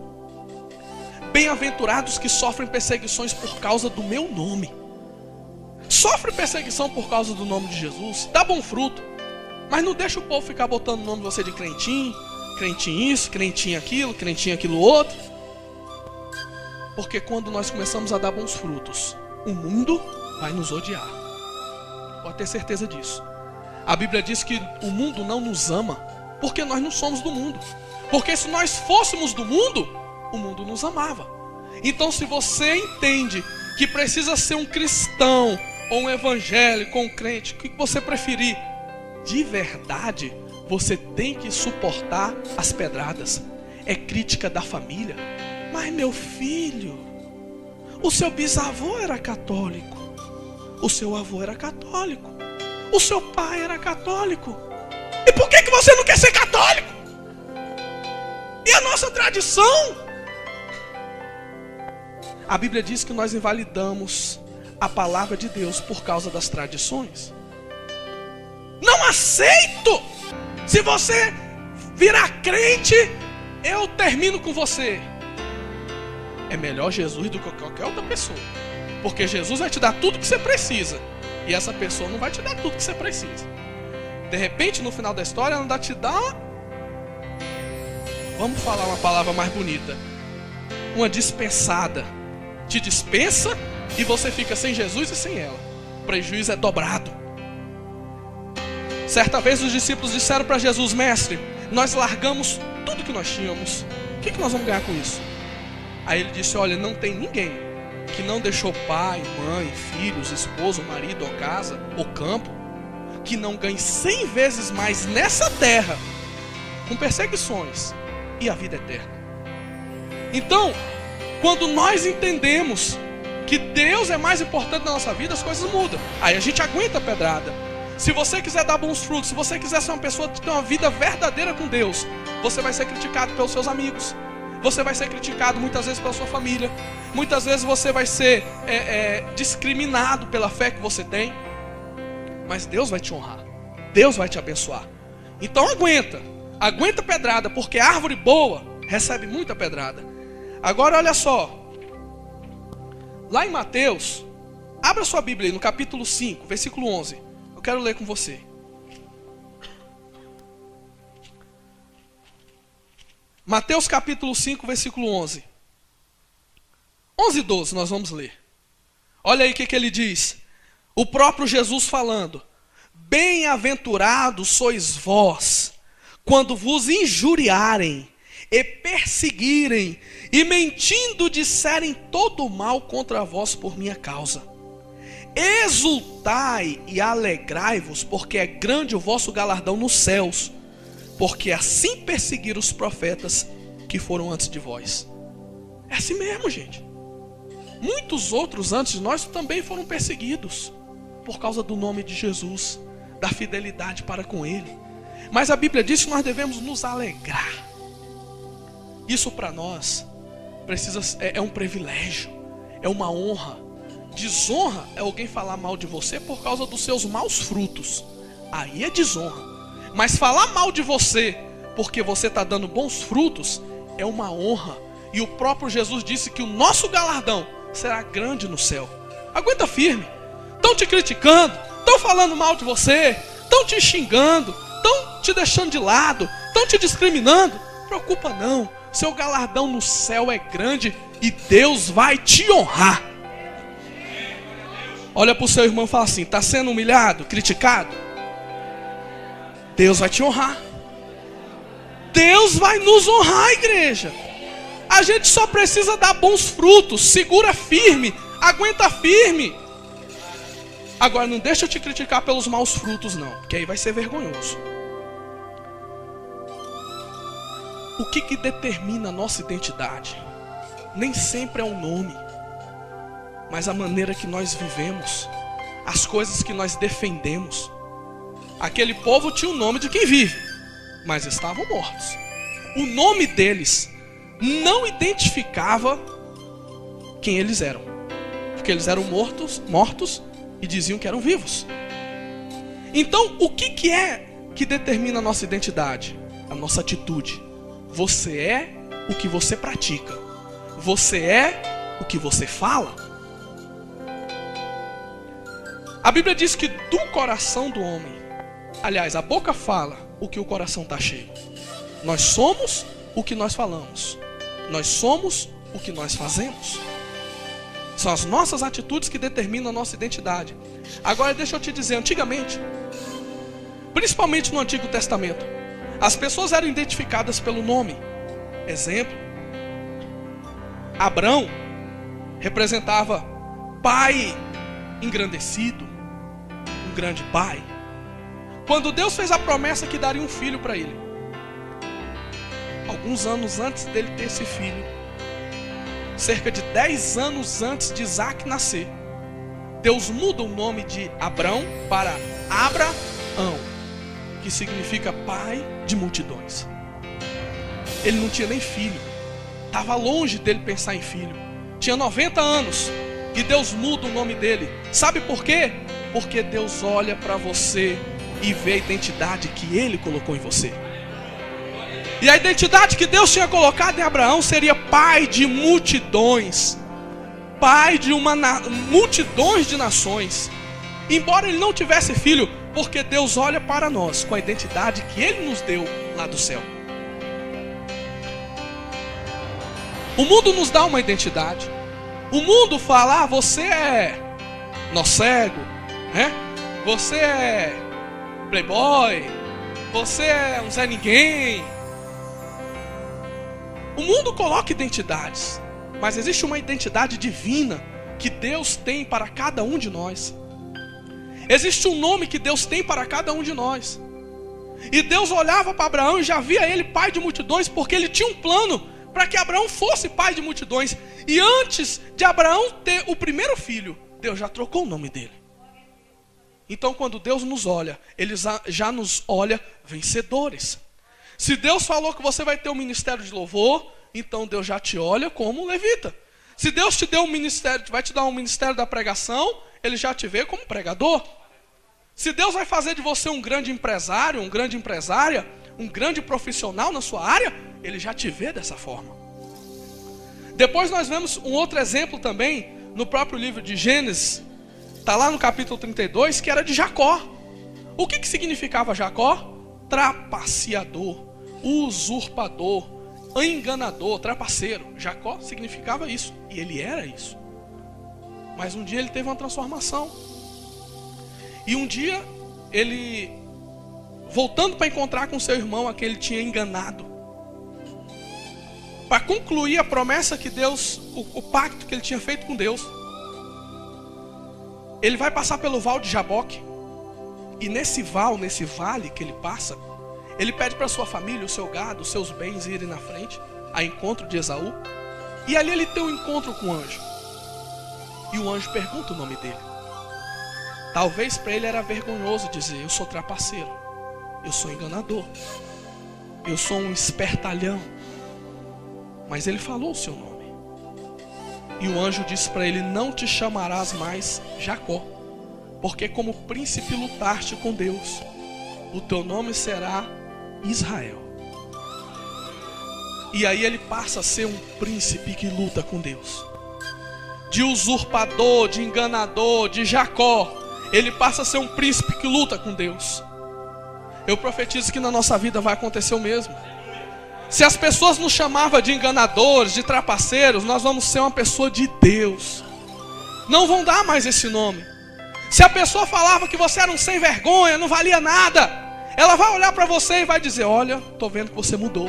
bem-aventurados que sofrem perseguições por causa do meu nome. Sofre perseguição por causa do nome de Jesus, dá bom fruto, mas não deixa o povo ficar botando o nome de você de crentinho, crentinho isso, crentinho aquilo outro. Porque quando nós começamos a dar bons frutos, o mundo vai nos odiar. Pode ter certeza disso. A Bíblia diz que o mundo não nos ama, porque nós não somos do mundo. Porque se nós fôssemos do mundo, o mundo nos amava. Então, se você entende que precisa ser um cristão, ou um evangélico, ou um crente, o que você preferir, de verdade, você tem que suportar as pedradas. É crítica da família. Mas meu filho, o seu bisavô era católico, o seu avô era católico, o seu pai era católico. E por que você não quer ser católico? E a nossa tradição? A Bíblia diz que nós invalidamos a palavra de Deus por causa das tradições. Não aceito! Se você virar crente, eu termino com você. É melhor Jesus do que qualquer outra pessoa. Porque Jesus vai te dar tudo que você precisa. E essa pessoa não vai te dar tudo que você precisa. De repente, no final da história, ela ainda te dá vamos falar uma palavra mais bonita, uma dispensada. Te dispensa e você fica sem Jesus e sem ela. O prejuízo é dobrado. Certa vez os discípulos disseram para Jesus: mestre, nós largamos tudo que nós tínhamos. O que nós vamos ganhar com isso? Aí ele disse: olha, não tem ninguém que não deixou pai, mãe, filhos, esposo, marido, ou casa, ou campo, que não ganhe 100 vezes mais nessa terra, com perseguições, e a vida eterna. Então, quando nós entendemos que Deus é mais importante na nossa vida, as coisas mudam. Aí a gente aguenta a pedrada. Se você quiser dar bons frutos, se você quiser ser uma pessoa que tem uma vida verdadeira com Deus, você vai ser criticado pelos seus amigos. Você vai ser criticado muitas vezes pela sua família. Muitas vezes você vai ser discriminado pela fé que você tem. Mas Deus vai te honrar. Deus vai te abençoar. Então aguenta a pedrada, porque a árvore boa recebe muita pedrada. Agora olha só. Lá em Mateus, abra sua Bíblia aí no capítulo 5, versículo 11. Eu quero ler com você. Mateus capítulo 5, versículo 11. 11 e 12 nós vamos ler. Olha aí o que ele diz. O próprio Jesus falando: bem-aventurados sois vós, quando vos injuriarem, e perseguirem, e mentindo disserem todo o mal contra vós por minha causa. Exultai e alegrai-vos, porque é grande o vosso galardão nos céus, porque assim perseguiram os profetas que foram antes de vós. É assim mesmo, gente. Muitos outros antes de nós também foram perseguidos por causa do nome de Jesus, da fidelidade para com Ele. Mas a Bíblia diz que nós devemos nos alegrar. Isso para nós é um privilégio, é uma honra. Desonra é alguém falar mal de você por causa dos seus maus frutos. Aí é desonra. Mas falar mal de você porque você está dando bons frutos é uma honra. E o próprio Jesus disse que o nosso galardão será grande no céu. Aguenta firme. Estão te criticando, estão falando mal de você, estão te xingando, estão te deixando de lado, estão te discriminando. Preocupa não. Seu galardão no céu é grande e Deus vai te honrar. Olha para o seu irmão e fala assim: está sendo humilhado, criticado? Deus vai te honrar. Deus vai nos honrar, igreja. A gente só precisa dar bons frutos. Segura firme, aguenta firme. Agora não deixa eu te criticar pelos maus frutos não, porque aí vai ser vergonhoso. O que determina a nossa identidade? Nem sempre é o nome, mas a maneira que nós vivemos, as coisas que nós defendemos. Aquele povo tinha o nome de quem vive, mas estavam mortos. O nome deles não identificava quem eles eram. porque eles eram mortos e diziam que eram vivos. Então, o que é que determina a nossa identidade? A nossa atitude. Você é o que você pratica. Você é o que você fala. A Bíblia diz que do coração do homem, aliás, a boca fala o que o coração está cheio. Nós somos o que nós falamos. Nós somos o que nós fazemos. São as nossas atitudes que determinam a nossa identidade. Agora deixa eu te dizer, antigamente, principalmente no Antigo Testamento, as pessoas eram identificadas pelo nome. Exemplo, Abrão representava pai engrandecido, um grande pai. Quando Deus fez a promessa que daria um filho para ele, alguns anos antes dele ter esse filho, cerca de 10 anos antes de Isaac nascer, Deus muda o nome de Abrão para Abraão, que significa pai de multidões. Ele não tinha nem filho, estava longe dele pensar em filho, tinha 90 anos e Deus muda o nome dele. Sabe por quê? Porque Deus olha para você e vê a identidade que ele colocou em você. E a identidade que Deus tinha colocado em Abraão seria pai de multidões, pai de multidões de nações. Embora ele não tivesse filho, porque Deus olha para nós com a identidade que ele nos deu lá do céu. O mundo nos dá uma identidade. O mundo fala, você é nó cego, né? Você é playboy, você é um Zé Ninguém. O mundo coloca identidades, mas existe uma identidade divina que Deus tem para cada um de nós. Existe um nome que Deus tem para cada um de nós. E Deus olhava para Abraão e já via ele pai de multidões, porque ele tinha um plano para que Abraão fosse pai de multidões. E antes de Abraão ter o primeiro filho, Deus já trocou o nome dele. Então quando Deus nos olha, Ele já nos olha vencedores. Se Deus falou que você vai ter um ministério de louvor, então Deus já te olha como levita. Se Deus te deu um ministério, vai te dar um ministério da pregação, Ele já te vê como pregador. Se Deus vai fazer de você um grande empresário, uma grande empresária, um grande profissional na sua área, Ele já te vê dessa forma. Depois nós vemos um outro exemplo também, no próprio livro de Gênesis, está lá no capítulo 32, que era de Jacó. O que significava Jacó? Trapaceador, usurpador, enganador, trapaceiro. Jacó significava isso, e ele era isso. Mas um dia ele teve uma transformação. E um dia ele, voltando para encontrar com seu irmão, a que ele tinha enganado, para concluir a promessa que Deus, o pacto que ele tinha feito com Deus, ele vai passar pelo Val de Jaboque. E nesse vale que ele passa, ele pede para sua família, o seu gado, os seus bens irem na frente, a encontro de Esaú. E ali ele tem um encontro com o anjo. E o anjo pergunta o nome dele. Talvez para ele era vergonhoso dizer, eu sou trapaceiro, eu sou enganador, eu sou um espertalhão. Mas ele falou o seu nome. E o anjo disse para ele, não te chamarás mais Jacó, porque como príncipe lutaste com Deus, o teu nome será Israel. E aí ele passa a ser um príncipe que luta com Deus. De usurpador, de enganador, de Jacó, ele passa a ser um príncipe que luta com Deus. Eu profetizo que na nossa vida vai acontecer o mesmo. Se as pessoas nos chamavam de enganadores, de trapaceiros, nós vamos ser uma pessoa de Deus. Não vão dar mais esse nome. Se a pessoa falava que você era um sem vergonha, não valia nada, ela vai olhar para você e vai dizer, olha, estou vendo que você mudou.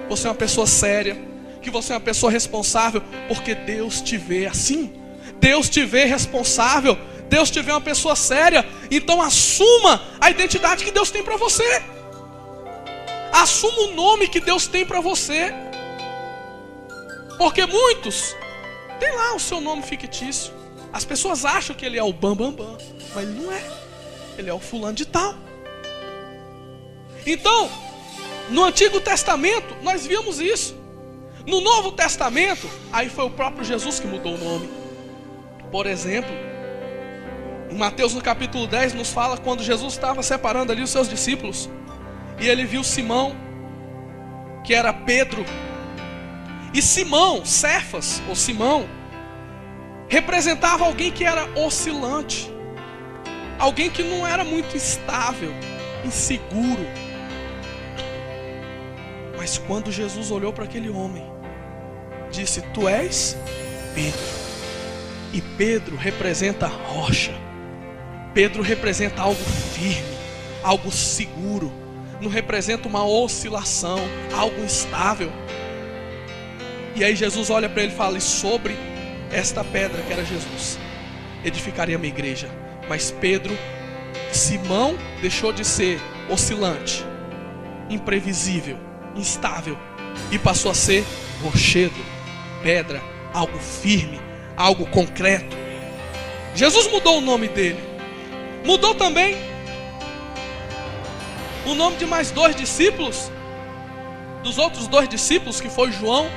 Você é uma pessoa séria, que você é uma pessoa responsável, porque Deus te vê assim. Deus te vê responsável, Deus te vê uma pessoa séria. Então assuma a identidade que Deus tem para você. Assuma o nome que Deus tem para você. Porque muitos tem lá o seu nome fictício. As pessoas acham que ele é o Bambambam, mas ele não é. Ele é o fulano de tal. Então, no Antigo Testamento, nós víamos isso. No Novo Testamento, aí foi o próprio Jesus que mudou o nome. Por exemplo, em Mateus no capítulo 10 nos fala quando Jesus estava separando ali os seus discípulos, e ele viu Simão, que era Pedro, e Simão, Cefas, ou Simão, representava alguém que era oscilante, alguém que não era muito estável, inseguro. Mas quando Jesus olhou para aquele homem, disse: tu és Pedro. E Pedro representa rocha. Pedro representa algo firme, algo seguro. Não representa uma oscilação, algo instável. E aí Jesus olha para ele e fala: e sobre esta pedra, que era Jesus, edificaria a minha igreja. Mas Pedro, Simão, deixou de ser oscilante, imprevisível, instável, e passou a ser rochedo, pedra, algo firme, algo concreto. Jesus mudou o nome dele. Mudou também o nome de mais 2 discípulos, dos outros 2 discípulos, que foi João.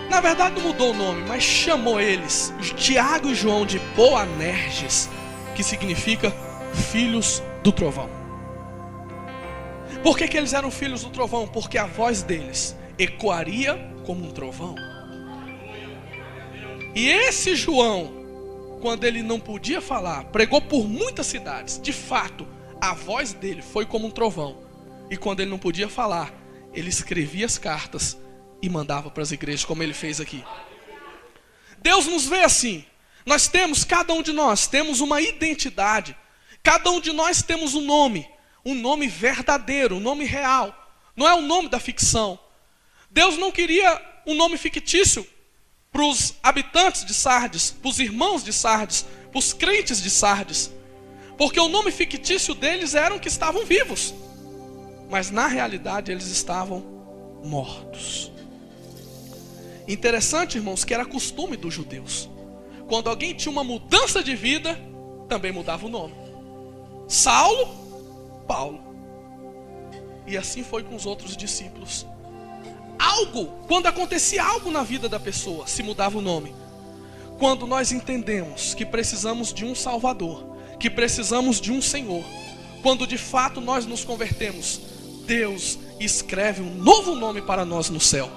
Na verdade não mudou o nome, mas chamou eles, Tiago e João, de Boanerges, que significa filhos do trovão. Por que eles eram filhos do trovão? Porque a voz deles ecoaria como um trovão. E esse João, quando ele não podia falar, pregou por muitas cidades. De fato, a voz dele foi como um trovão. E quando ele não podia falar, ele escrevia as cartas e mandava para as igrejas, como ele fez aqui. Deus nos vê assim. Nós temos, cada um de nós, temos uma identidade. Cada um de nós temos um nome verdadeiro, um nome real. Não é o nome da ficção. Deus não queria um nome fictício para os habitantes de Sardes, para os irmãos de Sardes, para os crentes de Sardes. Porque o nome fictício deles eram que estavam vivos. Mas na realidade eles estavam mortos. Interessante, irmãos, que era costume dos judeus. Quando alguém tinha uma mudança de vida, também mudava o nome. Saulo, Paulo. E assim foi com os outros discípulos. Quando acontecia algo na vida da pessoa, se mudava o nome. Quando nós entendemos que precisamos de um Salvador, que precisamos de um Senhor, quando de fato nós nos convertemos, Deus escreve um novo nome para nós no céu.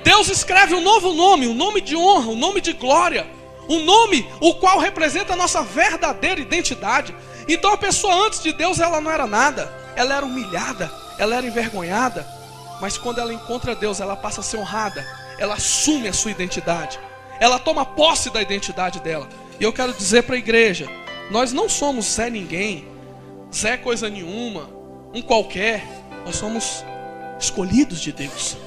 Deus escreve um novo nome, um nome de honra, um nome de glória, um nome o qual representa a nossa verdadeira identidade. Então a pessoa antes de Deus, ela não era nada, ela era humilhada, ela era envergonhada. Mas quando ela encontra Deus, ela passa a ser honrada, ela assume a sua identidade, ela toma posse da identidade dela. E eu quero dizer para a igreja, nós não somos Zé ninguém, Zé coisa nenhuma, um qualquer. Nós somos escolhidos de Deus.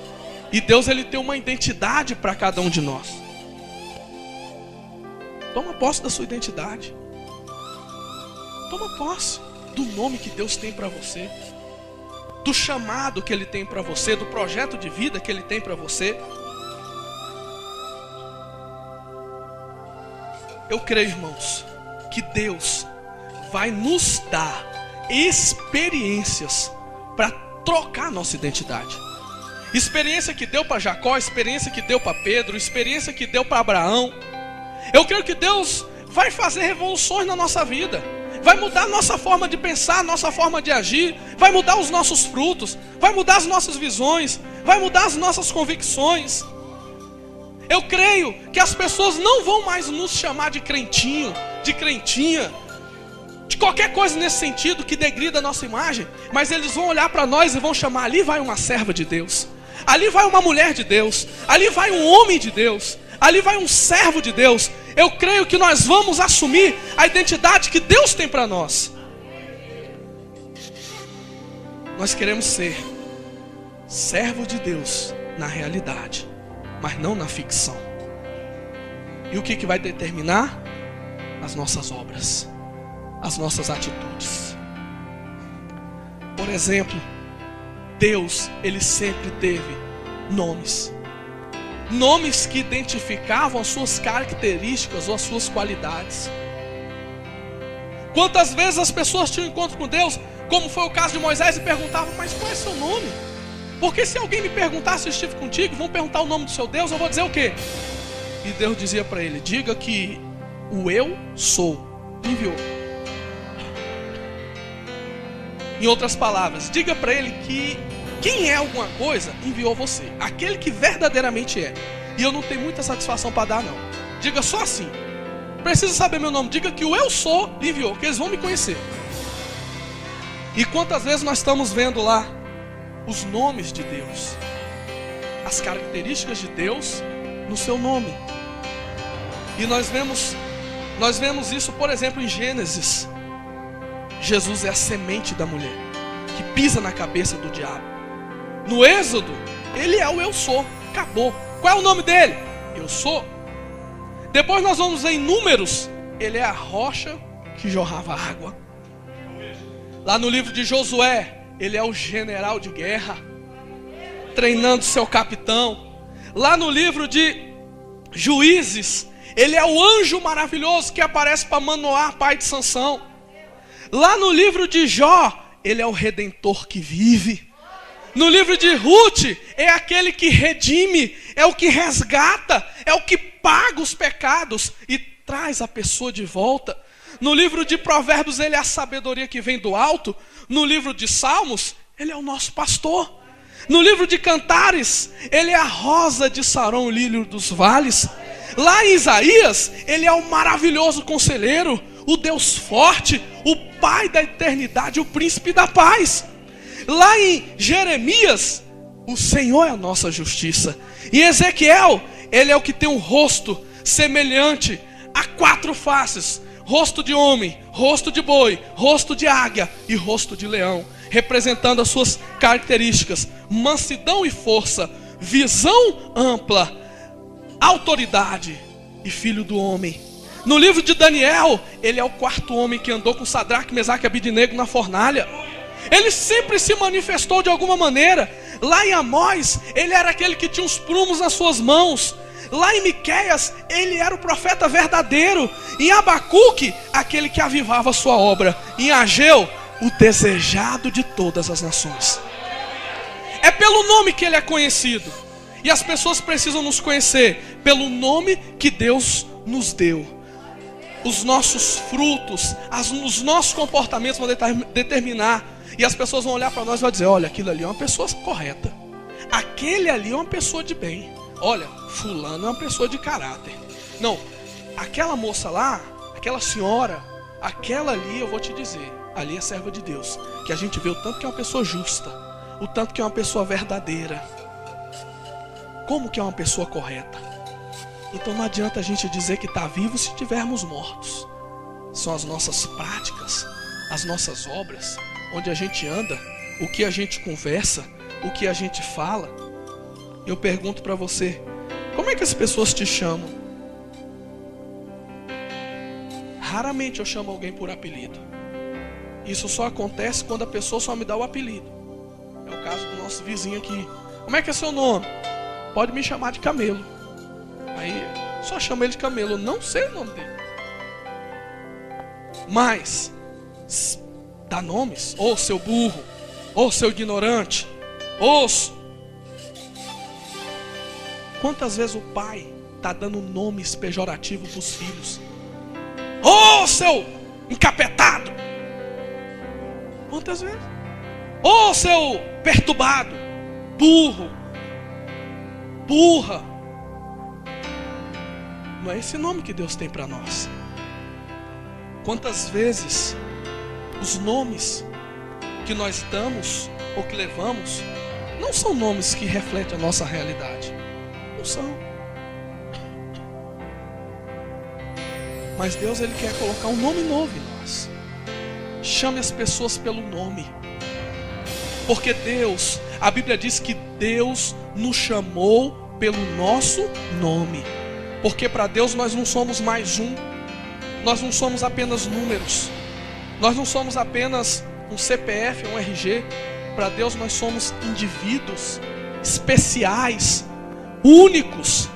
E Deus, ele tem uma identidade para cada um de nós. Toma posse da sua identidade. Toma posse do nome que Deus tem para você, do chamado que Ele tem para você, do projeto de vida que Ele tem para você. Eu creio, irmãos, que Deus vai nos dar experiências para trocar nossa identidade. Experiência que deu para Jacó, experiência que deu para Pedro, experiência que deu para Abraão. Eu creio que Deus vai fazer revoluções na nossa vida. Vai mudar a nossa forma de pensar, a nossa forma de agir. Vai mudar os nossos frutos. Vai mudar as nossas visões. Vai mudar as nossas convicções. Eu creio que as pessoas não vão mais nos chamar de crentinho, de crentinha, de qualquer coisa nesse sentido que degrida a nossa imagem. Mas eles vão olhar para nós e vão chamar: ali vai uma serva de Deus, ali vai uma mulher de Deus, ali vai um homem de Deus, ali vai um servo de Deus. Eu creio que nós vamos assumir a identidade que Deus tem para nós. Nós queremos ser servo de Deus na realidade, mas não na ficção. E o que vai determinar? As nossas obras, as nossas atitudes. Por exemplo, Deus, Ele sempre teve nomes. Nomes que identificavam as suas características ou as suas qualidades. Quantas vezes as pessoas tinham encontro com Deus, como foi o caso de Moisés, e perguntavam: mas qual é seu nome? Porque se alguém me perguntar se eu estive contigo, vão perguntar o nome do seu Deus, eu vou dizer o quê? E Deus dizia para ele: diga que o eu sou enviou. Em outras palavras, diga para ele que quem é alguma coisa enviou você, aquele que verdadeiramente é. E eu não tenho muita satisfação para dar, não. Diga só assim: precisa saber meu nome, diga que o eu sou enviou, que eles vão me conhecer. E quantas vezes nós estamos vendo lá os nomes de Deus, as características de Deus no seu nome. E nós vemos isso, por exemplo, em Gênesis. Jesus é a semente da mulher que pisa na cabeça do diabo. No Êxodo, ele é o eu sou. Acabou. Qual é o nome dele? Eu sou. Depois nós vamos ver em Números, ele é a rocha que jorrava água. Lá no livro de Josué, ele é o general de guerra, treinando seu capitão. Lá no livro de Juízes, ele é o anjo maravilhoso que aparece para Manoá, pai de Sansão. Lá no livro de Jó, ele é o redentor que vive. No livro de Ruth, é aquele que redime, é o que resgata, é o que paga os pecados e traz a pessoa de volta. No livro de Provérbios, ele é a sabedoria que vem do alto. No livro de Salmos, ele é o nosso pastor. No livro de Cantares, ele é a rosa de Saron, o lírio dos vales. Lá em Isaías, ele é o maravilhoso conselheiro, o Deus forte, o Pai da eternidade, o príncipe da paz. Lá em Jeremias, o Senhor é a nossa justiça. Em Ezequiel, ele é o que tem um rosto semelhante a 4 faces: rosto de homem, rosto de boi, rosto de águia e rosto de leão, representando as suas características: mansidão e força, visão ampla, autoridade e filho do homem. No livro de Daniel, ele é o 4º homem que andou com Sadraque, Mesaque e Abidnego na fornalha. Ele sempre se manifestou de alguma maneira. Lá em Amós, ele era aquele que tinha os prumos nas suas mãos. Lá em Miqueias, ele era o profeta verdadeiro. Em Abacuque, aquele que avivava a sua obra. Em Ageu, o desejado de todas as nações. É pelo nome que ele é conhecido. E as pessoas precisam nos conhecer pelo nome que Deus nos deu. Os nossos frutos, os nossos comportamentos vão determinar. E as pessoas vão olhar para nós e vão dizer: olha, aquilo ali é uma pessoa correta, aquele ali é uma pessoa de bem, olha, fulano é uma pessoa de caráter. Não, aquela moça lá, aquela senhora, aquela ali, eu vou te dizer, ali é serva de Deus. Que a gente vê o tanto que é uma pessoa justa, o tanto que é uma pessoa verdadeira, como que é uma pessoa correta. Então não adianta a gente dizer que está vivo se estivermos mortos. São as nossas práticas, as nossas obras, onde a gente anda, o que a gente conversa, o que a gente fala. Eu pergunto para você: como é que as pessoas te chamam? Raramente eu chamo alguém por apelido. Isso só acontece quando a pessoa só me dá o apelido. É o caso do nosso vizinho aqui. Como é que é seu nome? Pode me chamar de Camelo. Aí só chamo ele de Camelo, eu não sei o nome dele. Mas dá nomes: ou seu burro, ou seu ignorante, ou... Quantas vezes o pai está dando nomes pejorativos para os filhos? Ô seu encapetado! Quantas vezes? Ô seu perturbado, burro, burra. Não é esse nome que Deus tem para nós. Quantas vezes os nomes que nós damos ou que levamos não são nomes que refletem a nossa realidade. Não são. Mas Deus, ele quer colocar um nome novo em nós. Chame as pessoas pelo nome. Porque Deus, a Bíblia diz que Deus nos chamou pelo nosso nome. Porque para Deus nós não somos mais um. Nós não somos apenas números. Nós não somos apenas um CPF, um RG. Para Deus nós somos indivíduos especiais, únicos.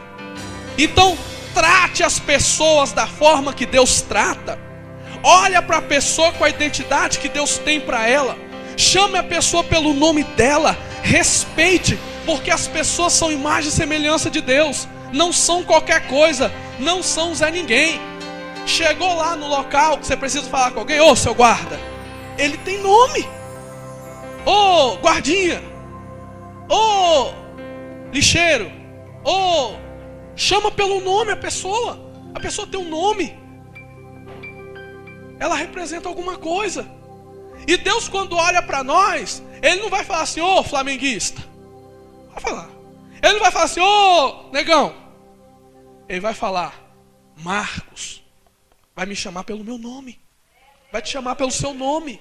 Então trate as pessoas da forma que Deus trata. Olha para a pessoa com a identidade que Deus tem para ela. Chame a pessoa pelo nome dela. Respeite, porque as pessoas são imagem e semelhança de Deus. não são qualquer coisa, não são Zé Ninguém. Chegou lá no local que você precisa falar com alguém, ô seu guarda, ele tem nome. Ô guardinha, ô lixeiro, ô, chama pelo nome a pessoa tem um nome. Ela representa alguma coisa. E Deus, quando olha para nós, Ele não vai falar assim, ô flamenguista. Vai falar. Ele não vai falar assim, ô negão. Ele vai falar, Marcos. Vai me chamar pelo meu nome. Vai te chamar pelo seu nome.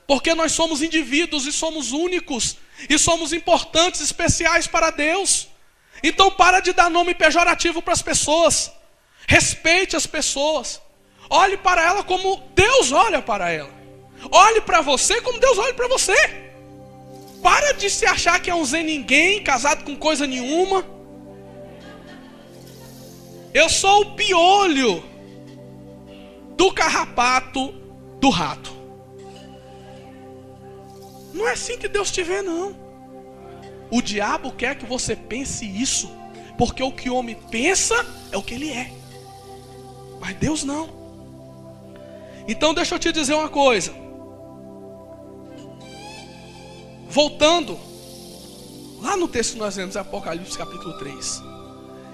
Porque nós somos indivíduos e somos únicos. E somos importantes, especiais para Deus. Então para de dar nome pejorativo para as pessoas. Respeite as pessoas. Olhe para ela como Deus olha para ela. Olhe para você como Deus olha para você. Para de se achar que é um Zé Ninguém, casado com coisa nenhuma. Eu sou o piolho do carrapato do rato. Não é assim que Deus te vê, não. O diabo quer que você pense isso, porque o que o homem pensa é o que ele é. Mas Deus não. Então deixa eu te dizer uma coisa. Voltando, lá no texto que nós lemos, Apocalipse capítulo 3.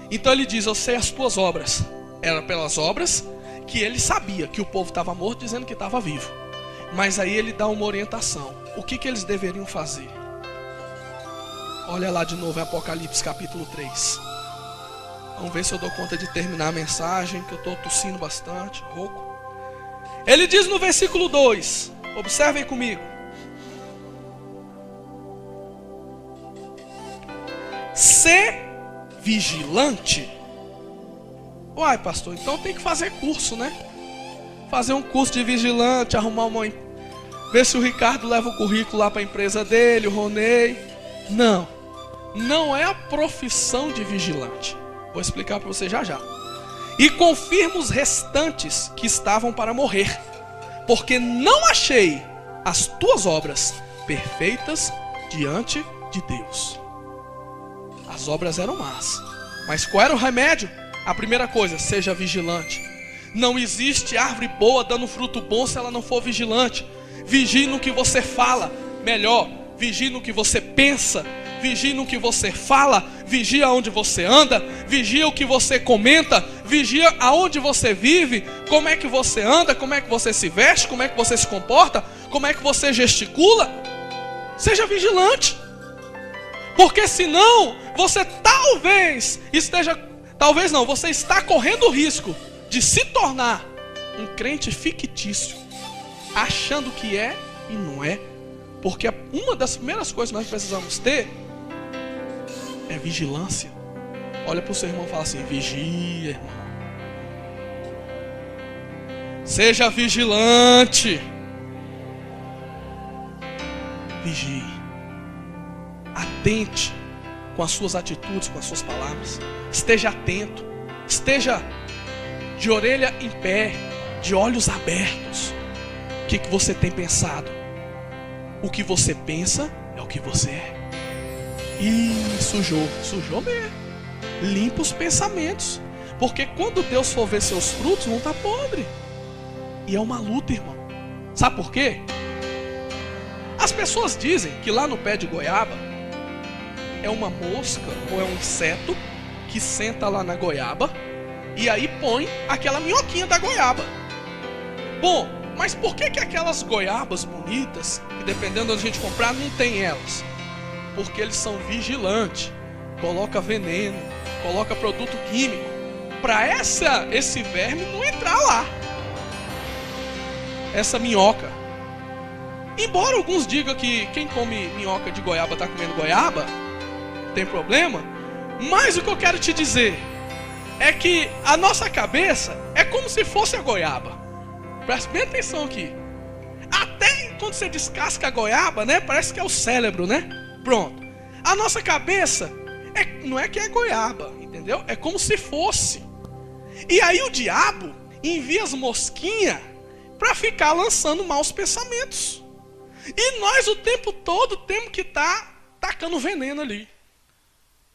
Então ele diz, eu sei as tuas obras. Era pelas obras que ele sabia que o povo estava morto, dizendo que estava vivo. Mas aí ele dá uma orientação. O que eles deveriam fazer? Olha lá de novo, Apocalipse capítulo 3. Vamos ver se eu dou conta de terminar a mensagem, que eu estou tossindo bastante, rouco. Ele diz no versículo 2, observem comigo. Ser vigilante. Uai, pastor, então tem que fazer curso, né? Fazer um curso de vigilante, arrumar uma... Ver se o Ricardo leva o currículo lá para a empresa dele, o Ronei. Não, não é a profissão de vigilante. Vou explicar para você já já. E confirma os restantes que estavam para morrer, porque não achei as tuas obras perfeitas diante de Deus. As obras eram más, mas qual era o remédio? A primeira coisa, seja vigilante. Não existe árvore boa dando fruto bom se ela não for vigilante. Vigie no que você fala, melhor, vigie no que você pensa. Vigie no que você fala, vigia onde você anda, vigia o que você comenta, vigia aonde você vive, como é que você anda, como é que você se veste, como é que você se comporta, como é que você gesticula. Seja vigilante, porque senão você você está correndo o risco de se tornar um crente fictício, achando que é e não é. Porque uma das primeiras coisas que nós precisamos ter é vigilância. Olha para o seu irmão e fala assim, vigia, irmão. Seja vigilante. Vigie. Atente com as suas atitudes, com as suas palavras. Esteja atento. Esteja de orelha em pé, de olhos abertos. O que você tem pensado? O que você pensa é o que você é. Ih, sujou mesmo. Limpa os pensamentos. Porque quando Deus for ver seus frutos, vão estar podres. E é uma luta, irmão. Sabe por quê? As pessoas dizem que lá no pé de goiaba é uma mosca ou é um inseto que senta lá na goiaba e aí põe aquela minhoquinha da goiaba. Bom, mas por que aquelas goiabas bonitas, que dependendo de onde a gente comprar, não tem elas? Porque eles são vigilantes. Coloca veneno, coloca produto químico para esse verme não entrar lá. Essa minhoca. Embora alguns digam que quem come minhoca de goiaba está comendo goiaba, não tem problema. Mas o que eu quero te dizer é que a nossa cabeça é como se fosse a goiaba. Preste bem atenção aqui. Até quando você descasca a goiaba, né? Parece que é o cérebro, né? Pronto. A nossa cabeça não é que é goiaba, entendeu? É como se fosse. E aí o diabo envia as mosquinhas para ficar lançando maus pensamentos. E nós o tempo todo temos que estar tacando veneno ali.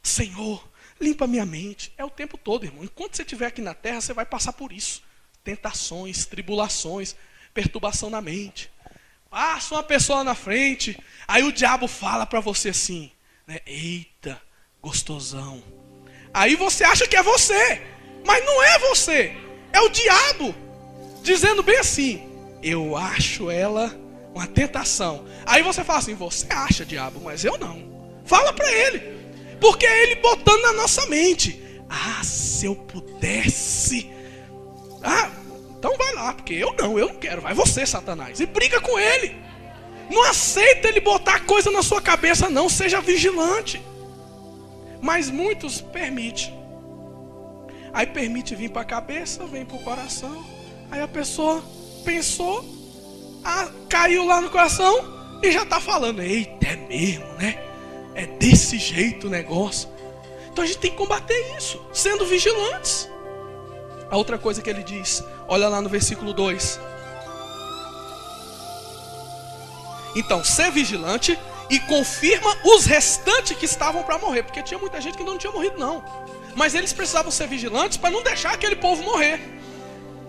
Senhor, limpa minha mente. É o tempo todo, irmão. Enquanto você estiver aqui na terra, você vai passar por isso. Tentações, tribulações, perturbação na mente. Passa uma pessoa na frente, aí o diabo fala para você assim, né? Eita, gostosão. Aí você acha que é você, mas não é você. É o diabo, dizendo bem assim, eu acho ela uma tentação. Aí você fala assim, você acha, diabo, mas eu não. Fala para ele, porque é ele botando na nossa mente. Ah, se eu pudesse... então vai lá, porque eu não quero. Vai você, Satanás, e briga com ele. Não aceita ele botar coisa na sua cabeça, não. Seja vigilante. Mas muitos permitem. Aí permite vir para a cabeça, vem para o coração. Aí a pessoa pensou, caiu lá no coração e já está falando. Eita, é mesmo, né? É desse jeito o negócio. Então a gente tem que combater isso, sendo vigilantes. A outra coisa que ele diz, olha lá no versículo 2. Então, ser vigilante e confirma os restantes que estavam para morrer. Porque tinha muita gente que não tinha morrido não. Mas eles precisavam ser vigilantes para não deixar aquele povo morrer.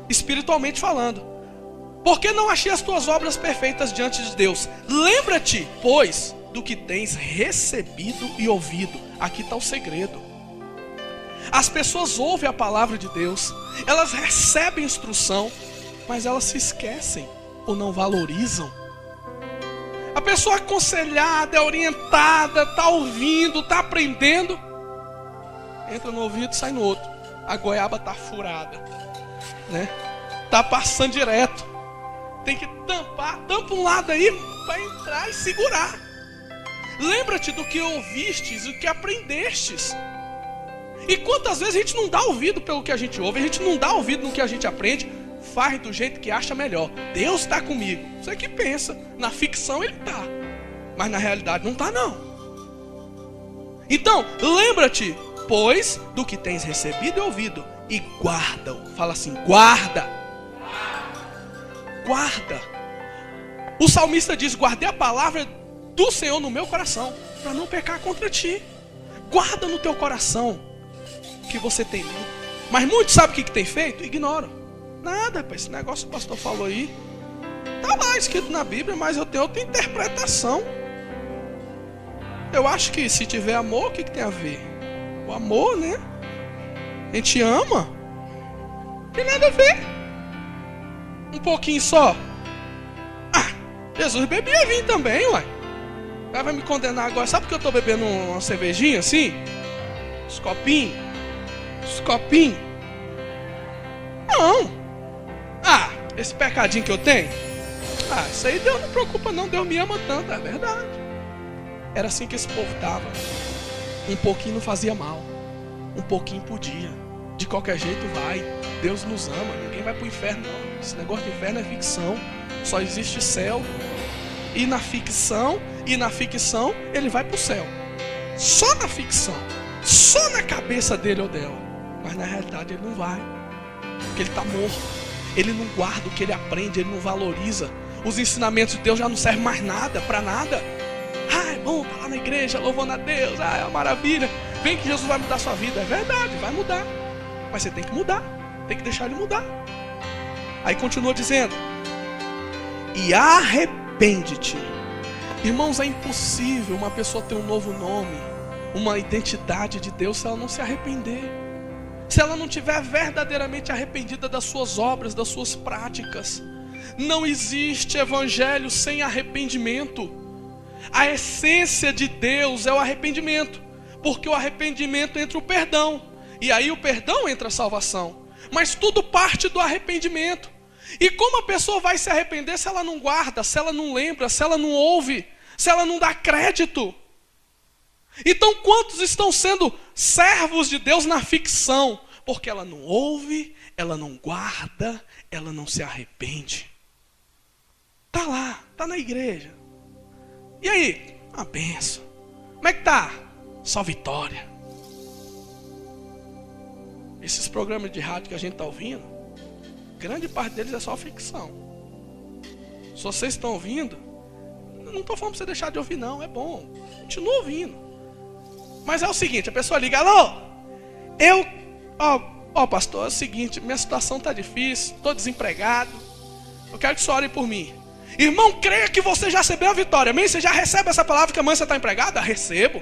Espiritualmente falando. Porque não achei as tuas obras perfeitas diante de Deus. Lembra-te, pois, do que tens recebido e ouvido. Aqui está o segredo. As pessoas ouvem a palavra de Deus, elas recebem instrução, mas elas se esquecem ou não valorizam. A pessoa aconselhada, é orientada, está ouvindo, está aprendendo, entra no ouvido e sai no outro. A goiaba está furada, né? Está passando direto. Tem que tampa um lado aí para entrar e segurar. Lembra-te do que ouvistes e do que aprendestes. E quantas vezes a gente não dá ouvido pelo que a gente ouve, a gente não dá ouvido no que a gente aprende, faz do jeito que acha melhor. Deus está comigo. Você que pensa, na ficção ele está, mas na realidade não está não. Então, lembra-te, pois, do que tens recebido e ouvido, e guarda-o. Fala assim, guarda. Guarda. O salmista diz, guardei a palavra do Senhor no meu coração, para não pecar contra ti. Guarda no teu coração que você tem lido. Mas muitos sabem o que tem feito? Ignoram. Nada, esse negócio que o pastor falou aí está lá escrito na Bíblia, mas eu tenho outra interpretação. Eu acho que se tiver amor, o que tem a ver? O amor, né? A gente ama. Não tem nada a ver. Um pouquinho só. Jesus bebia vinho também, uai. Vai me condenar agora. Sabe por que eu estou bebendo uma cervejinha assim? Os copinhos. Não. Esse pecadinho que eu tenho. Isso aí Deus não preocupa não. Deus me ama tanto, é verdade. Era assim que esse povo estava. Um pouquinho não fazia mal. Um pouquinho podia. De qualquer jeito vai. Deus nos ama. Ninguém vai para o inferno não. Esse negócio de inferno é ficção. Só existe céu. E na ficção ele vai para o céu. Só na ficção. Só na cabeça dele ou dela. Mas na realidade ele não vai. Porque ele está morto. Ele não guarda o que ele aprende. Ele não valoriza. Os ensinamentos de Deus já não servem mais nada, para nada. É bom estar lá na igreja louvando a Deus. É uma maravilha. Vem que Jesus vai mudar a sua vida. É verdade, vai mudar. Mas você tem que mudar. Tem que deixar ele mudar. Aí continua dizendo. E arrepende-te. Irmãos, é impossível uma pessoa ter um novo nome, uma identidade de Deus, se ela não se arrepender. Se ela não estiver verdadeiramente arrependida das suas obras, das suas práticas. Não existe evangelho sem arrependimento. A essência de Deus é o arrependimento. Porque o arrependimento entra o perdão. E aí o perdão entra a salvação. Mas tudo parte do arrependimento. E como a pessoa vai se arrepender se ela não guarda, se ela não lembra, se ela não ouve, se ela não dá crédito? Então quantos estão sendo servos de Deus na ficção? Porque ela não ouve, ela não guarda, ela não se arrepende. Está lá, está na igreja. E aí? Uma benção. Como é que está? Só vitória. Esses programas de rádio que a gente está ouvindo, grande parte deles é só ficção. Se vocês estão ouvindo, não estou falando para você deixar de ouvir não, é bom. Continua ouvindo. Mas é o seguinte, a pessoa liga, alô, Pastor, é o seguinte, minha situação está difícil, estou desempregado, eu quero que você ore por mim. Irmão, creia que você já recebeu a vitória, amém? Você já recebe essa palavra que amanhã você está empregado? Recebo.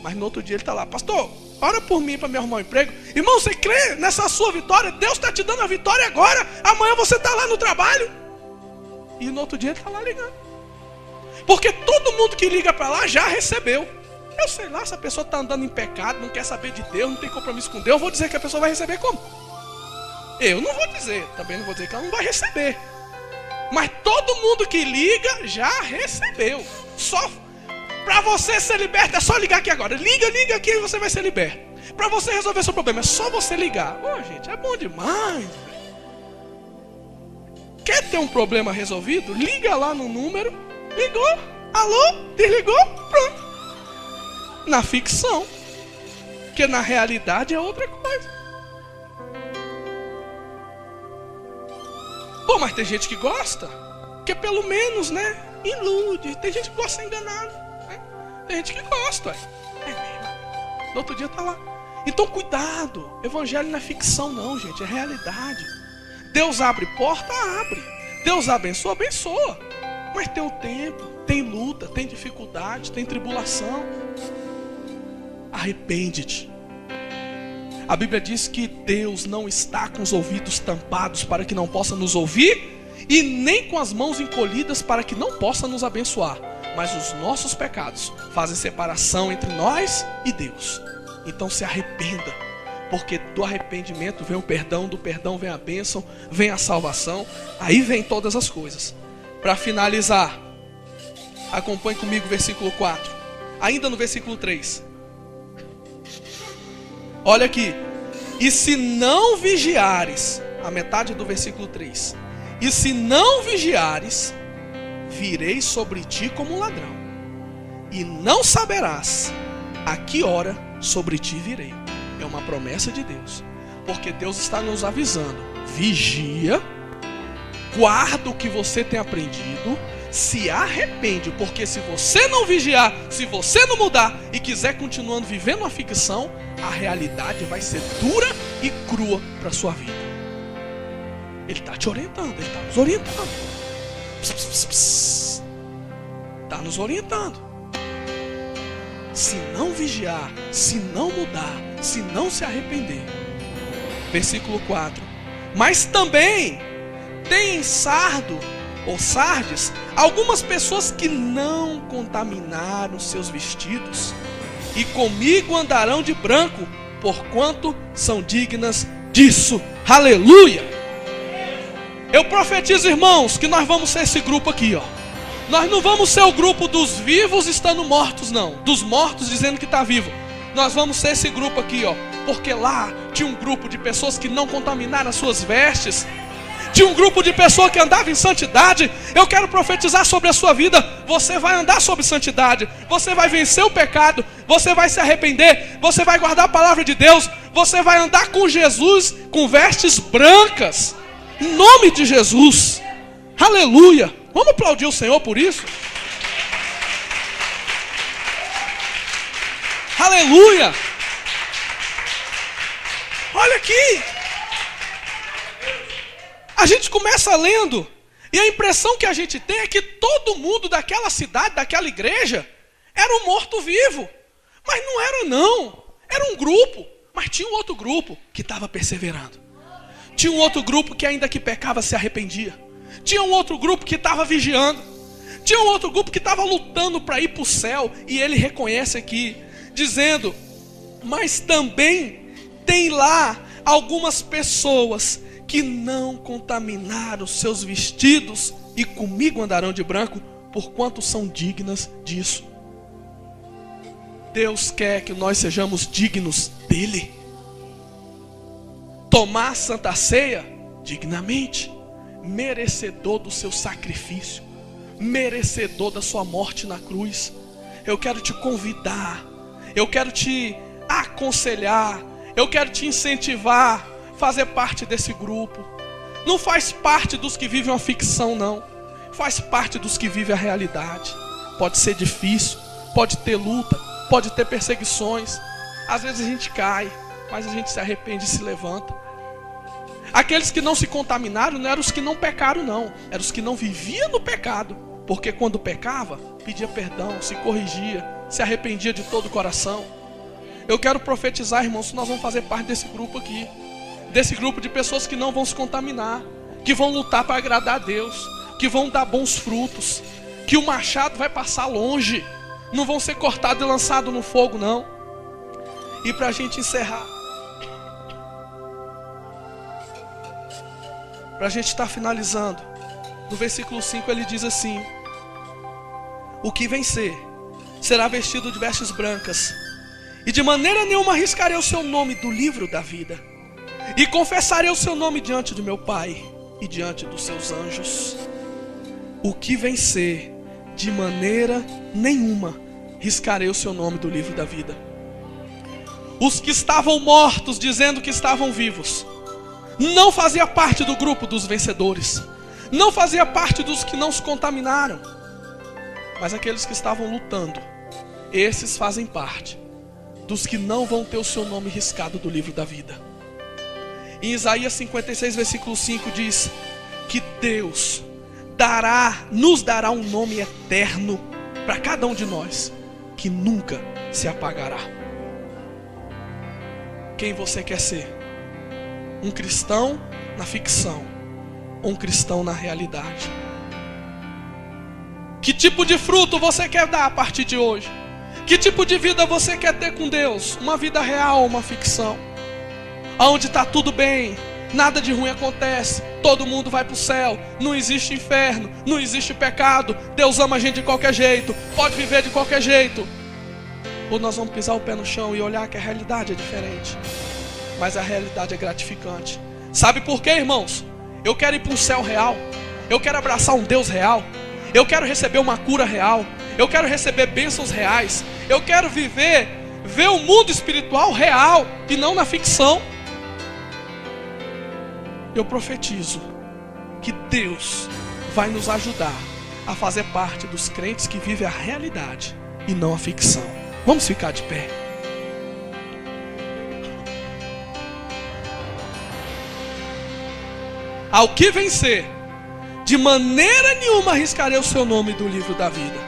Mas no outro dia ele está lá, pastor, ora por mim para me arrumar um emprego. Irmão, você crê nessa sua vitória? Deus está te dando a vitória agora, amanhã você está lá no trabalho. E no outro dia ele está lá ligando. Porque todo mundo que liga para lá já recebeu. Eu sei lá, se a pessoa está andando em pecado, não quer saber de Deus, não tem compromisso com Deus, eu vou dizer que a pessoa vai receber como? Eu não vou dizer, também não vou dizer que ela não vai receber. Mas todo mundo que liga já recebeu. Só para você ser liberto é só ligar aqui agora. Liga aqui e você vai ser liberto. Para você resolver seu problema é só você ligar. Gente, é bom demais. Quer ter um problema resolvido? Liga lá no número. Ligou, alô, desligou, pronto. Na ficção, porque na realidade é outra coisa. Pô, mas tem gente que gosta, que pelo menos, né, ilude. Tem gente que gosta de ser enganado, né? Tem gente que gosta, é mesmo. No outro dia tá lá. Então cuidado, evangelho não é ficção não, gente, é realidade. Deus abre porta, abre. Deus abençoa, abençoa. Mas tem o tempo, tem luta, tem dificuldade, tem tribulação. Arrepende-te. A Bíblia diz que Deus não está com os ouvidos tampados para que não possa nos ouvir, e nem com as mãos encolhidas para que não possa nos abençoar. Mas os nossos pecados fazem separação entre nós e Deus. Então se arrependa, porque do arrependimento vem o perdão, do perdão vem a bênção, vem a salvação, aí vem todas as coisas. Para finalizar, acompanhe comigo o versículo 4, ainda no versículo 3. Olha aqui, e se não vigiares, a metade do versículo 3, e se não vigiares, virei sobre ti como um ladrão, e não saberás a que hora sobre ti virei. É uma promessa de Deus, porque Deus está nos avisando, vigia, guarda o que você tem aprendido, se arrepende, porque se você não vigiar, se você não mudar e quiser continuando vivendo a ficção, a realidade vai ser dura e crua para a sua vida. Ele está te orientando, ele está nos orientando. Está nos orientando. Se não vigiar, se não mudar, se não se arrepender. Versículo 4. Mas também tem em Sardo, ou Sardes, algumas pessoas que não contaminaram seus vestidos, e comigo andarão de branco, porquanto são dignas disso. Aleluia! Eu profetizo, irmãos, que nós vamos ser esse grupo aqui, ó. Nós não vamos ser o grupo dos vivos estando mortos, não. Dos mortos dizendo que está vivo. Nós vamos ser esse grupo aqui, ó. Porque lá tinha um grupo de pessoas que não contaminaram as suas vestes. Tinha um grupo de pessoas que andava em santidade. Eu quero profetizar sobre a sua vida. Você vai andar sobre santidade. Você vai vencer o pecado. Você vai se arrepender. Você vai guardar a palavra de Deus. Você vai andar com Jesus com vestes brancas. Em nome de Jesus. Aleluia. Vamos aplaudir o Senhor por isso? Aleluia. Olha aqui. A gente começa lendo, e a impressão que a gente tem é que todo mundo daquela cidade, daquela igreja, era um morto-vivo. Mas não era não. Era um grupo, mas tinha um outro grupo que estava perseverando. Tinha um outro grupo que ainda que pecava se arrependia. Tinha um outro grupo que estava vigiando. Tinha um outro grupo que estava lutando para ir para o céu. E ele reconhece aqui, dizendo, mas também tem lá algumas pessoas que não contaminaram seus vestidos e comigo andarão de branco, porquanto são dignas disso. Deus quer que nós sejamos dignos dele. Tomar a Santa Ceia dignamente, merecedor do seu sacrifício, merecedor da sua morte na cruz. Eu quero te convidar, eu quero te aconselhar, eu quero te incentivar fazer parte desse grupo. Não faz parte dos que vivem uma ficção, não. Faz parte dos que vivem a realidade. Pode ser difícil, pode ter luta, pode ter perseguições. Às vezes a gente cai, mas a gente se arrepende e se levanta. Aqueles que não se contaminaram não eram os que não pecaram, não. Eram os que não viviam no pecado. Porque quando pecava, pedia perdão, se corrigia, se arrependia de todo o coração. Eu quero profetizar, irmãos, que nós vamos fazer parte desse grupo aqui. Desse grupo de pessoas que não vão se contaminar, que vão lutar para agradar a Deus, que vão dar bons frutos, que o machado vai passar longe, não vão ser cortados e lançados no fogo, não. E para a gente encerrar, para a gente estar finalizando, no versículo 5 ele diz assim: o que vencer será vestido de vestes brancas, e de maneira nenhuma arriscarei o seu nome do livro da vida, e confessarei o seu nome diante de meu Pai e diante dos seus anjos. O que vencer, de maneira nenhuma riscarei o seu nome do livro da vida. Os que estavam mortos, dizendo que estavam vivos, não fazia parte do grupo dos vencedores, não fazia parte dos que não se contaminaram. Mas aqueles que estavam lutando, esses fazem parte dos que não vão ter o seu nome riscado do livro da vida. Em Isaías 56, versículo 5 diz que Deus nos dará um nome eterno para cada um de nós, que nunca se apagará. Quem você quer ser? Um cristão na ficção ou um cristão na realidade? Que tipo de fruto você quer dar a partir de hoje? Que tipo de vida você quer ter com Deus? Uma vida real ou uma ficção? Onde está tudo bem, nada de ruim acontece, todo mundo vai para o céu, não existe inferno, não existe pecado, Deus ama a gente de qualquer jeito, pode viver de qualquer jeito. Ou nós vamos pisar o pé no chão e olhar que a realidade é diferente, mas a realidade é gratificante. Sabe por quê, irmãos? Eu quero ir para um céu real, eu quero abraçar um Deus real, eu quero receber uma cura real, eu quero receber bênçãos reais, eu quero ver o mundo espiritual real e não na ficção. Eu profetizo que Deus vai nos ajudar a fazer parte dos crentes que vivem a realidade e não a ficção. Vamos ficar de pé. Ao que vencer, de maneira nenhuma arriscarei o seu nome do livro da vida.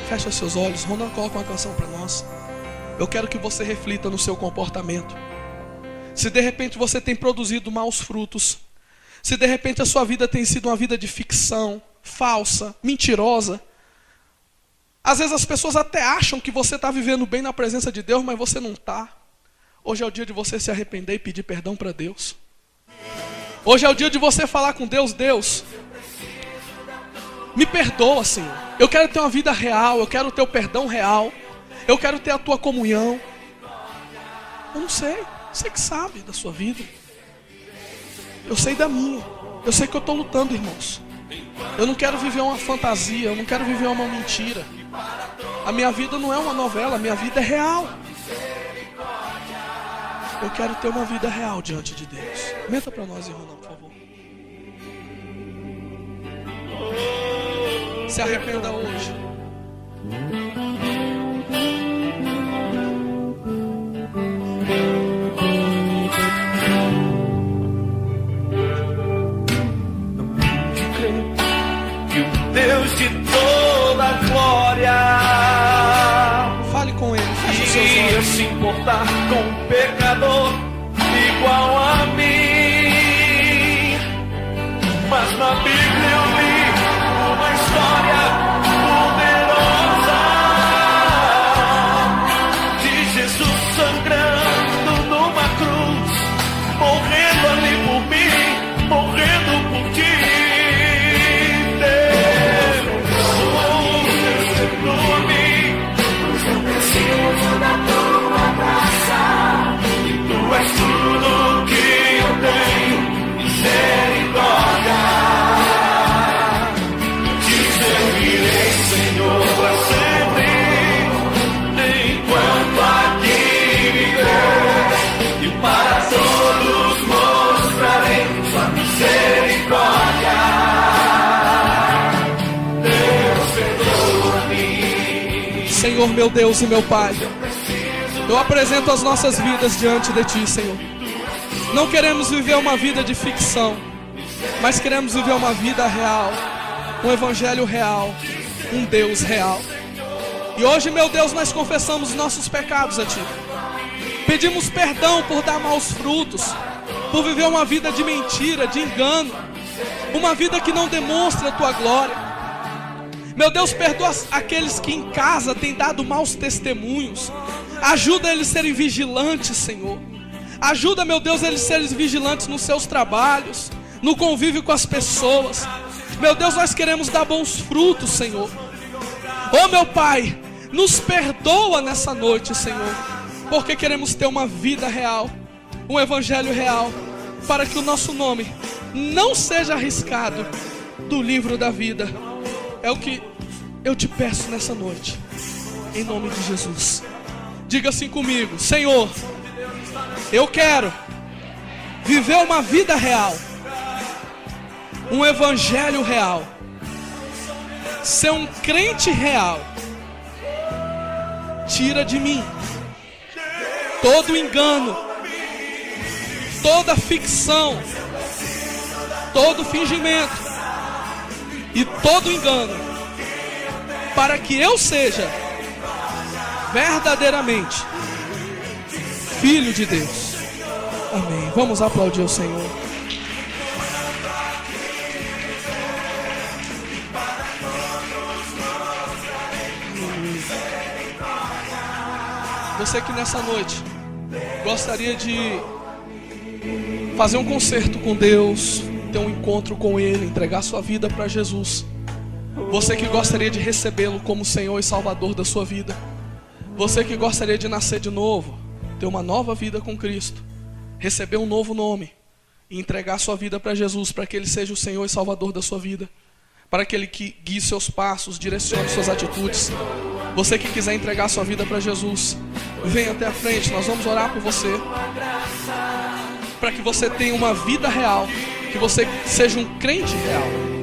Fecha seus olhos. Ronan coloca uma canção para nós. Eu quero que você reflita no seu comportamento. Se de repente você tem produzido maus frutos, se de repente a sua vida tem sido uma vida de ficção, falsa, mentirosa, às vezes as pessoas até acham que você está vivendo bem na presença de Deus, mas você não está. Hoje é o dia de você se arrepender e pedir perdão para Deus. Hoje é o dia de você falar com Deus: Deus, me perdoa, Senhor. Eu quero ter uma vida real, eu quero ter o perdão real, eu quero ter a tua comunhão. Eu não sei. Você que sabe da sua vida. Eu sei da minha. Eu sei que eu estou lutando, irmãos. Eu não quero viver uma fantasia. Eu não quero viver uma mentira. A minha vida não é uma novela. A minha vida é real. Eu quero ter uma vida real diante de Deus. Comenta para nós, irmão, por favor. Se arrependa hoje. Deus de toda glória, fale com Ele, feche os seus olhos. ia se importar com um pecador igual a mim. Mas na Bíblia eu li uma história poderosa de Jesus sangrando numa cruz, morrendo ali por mim, morrendo por ti. Tudo que eu tenho, misericórdia. Te servirei, Senhor, para sempre, enquanto aqui viver, e para todos mostrarei sua misericórdia. Deus, perdoa-me. Senhor, meu Deus e meu Pai, Eu apresento as nossas vidas diante de Ti, Senhor. Não queremos viver uma vida de ficção, mas queremos viver uma vida real, um evangelho real, um Deus real. E hoje, meu Deus, nós confessamos nossos pecados a Ti. Pedimos perdão por dar maus frutos, por viver uma vida de mentira, de engano, uma vida que não demonstra a Tua glória. Meu Deus, perdoa aqueles que em casa têm dado maus testemunhos. Ajuda eles a serem vigilantes, Senhor. Ajuda, meu Deus, eles a serem vigilantes nos seus trabalhos, no convívio com as pessoas. Meu Deus, nós queremos dar bons frutos, Senhor. Oh, meu Pai, nos perdoa nessa noite, Senhor, porque queremos ter uma vida real, um evangelho real, para que o nosso nome não seja arriscado do livro da vida. É o que eu te peço nessa noite, em nome de Jesus. Diga assim comigo: Senhor, eu quero viver uma vida real, um evangelho real, ser um crente real. Tira de mim todo engano, toda ficção, todo fingimento e todo engano, para que eu seja verdadeiramente filho de Deus. Amém. Vamos aplaudir o Senhor. Você que nessa noite gostaria de fazer um concerto com Deus, ter um encontro com Ele, entregar sua vida para Jesus. Você que gostaria de recebê-lo como Senhor e Salvador da sua vida. Você que gostaria de nascer de novo, ter uma nova vida com Cristo, receber um novo nome e entregar sua vida para Jesus, para que Ele seja o Senhor e Salvador da sua vida, para que Ele guie seus passos, direcione suas atitudes. Você que quiser entregar sua vida para Jesus, venha até a frente, nós vamos orar por você, para que você tenha uma vida real, que você seja um crente real.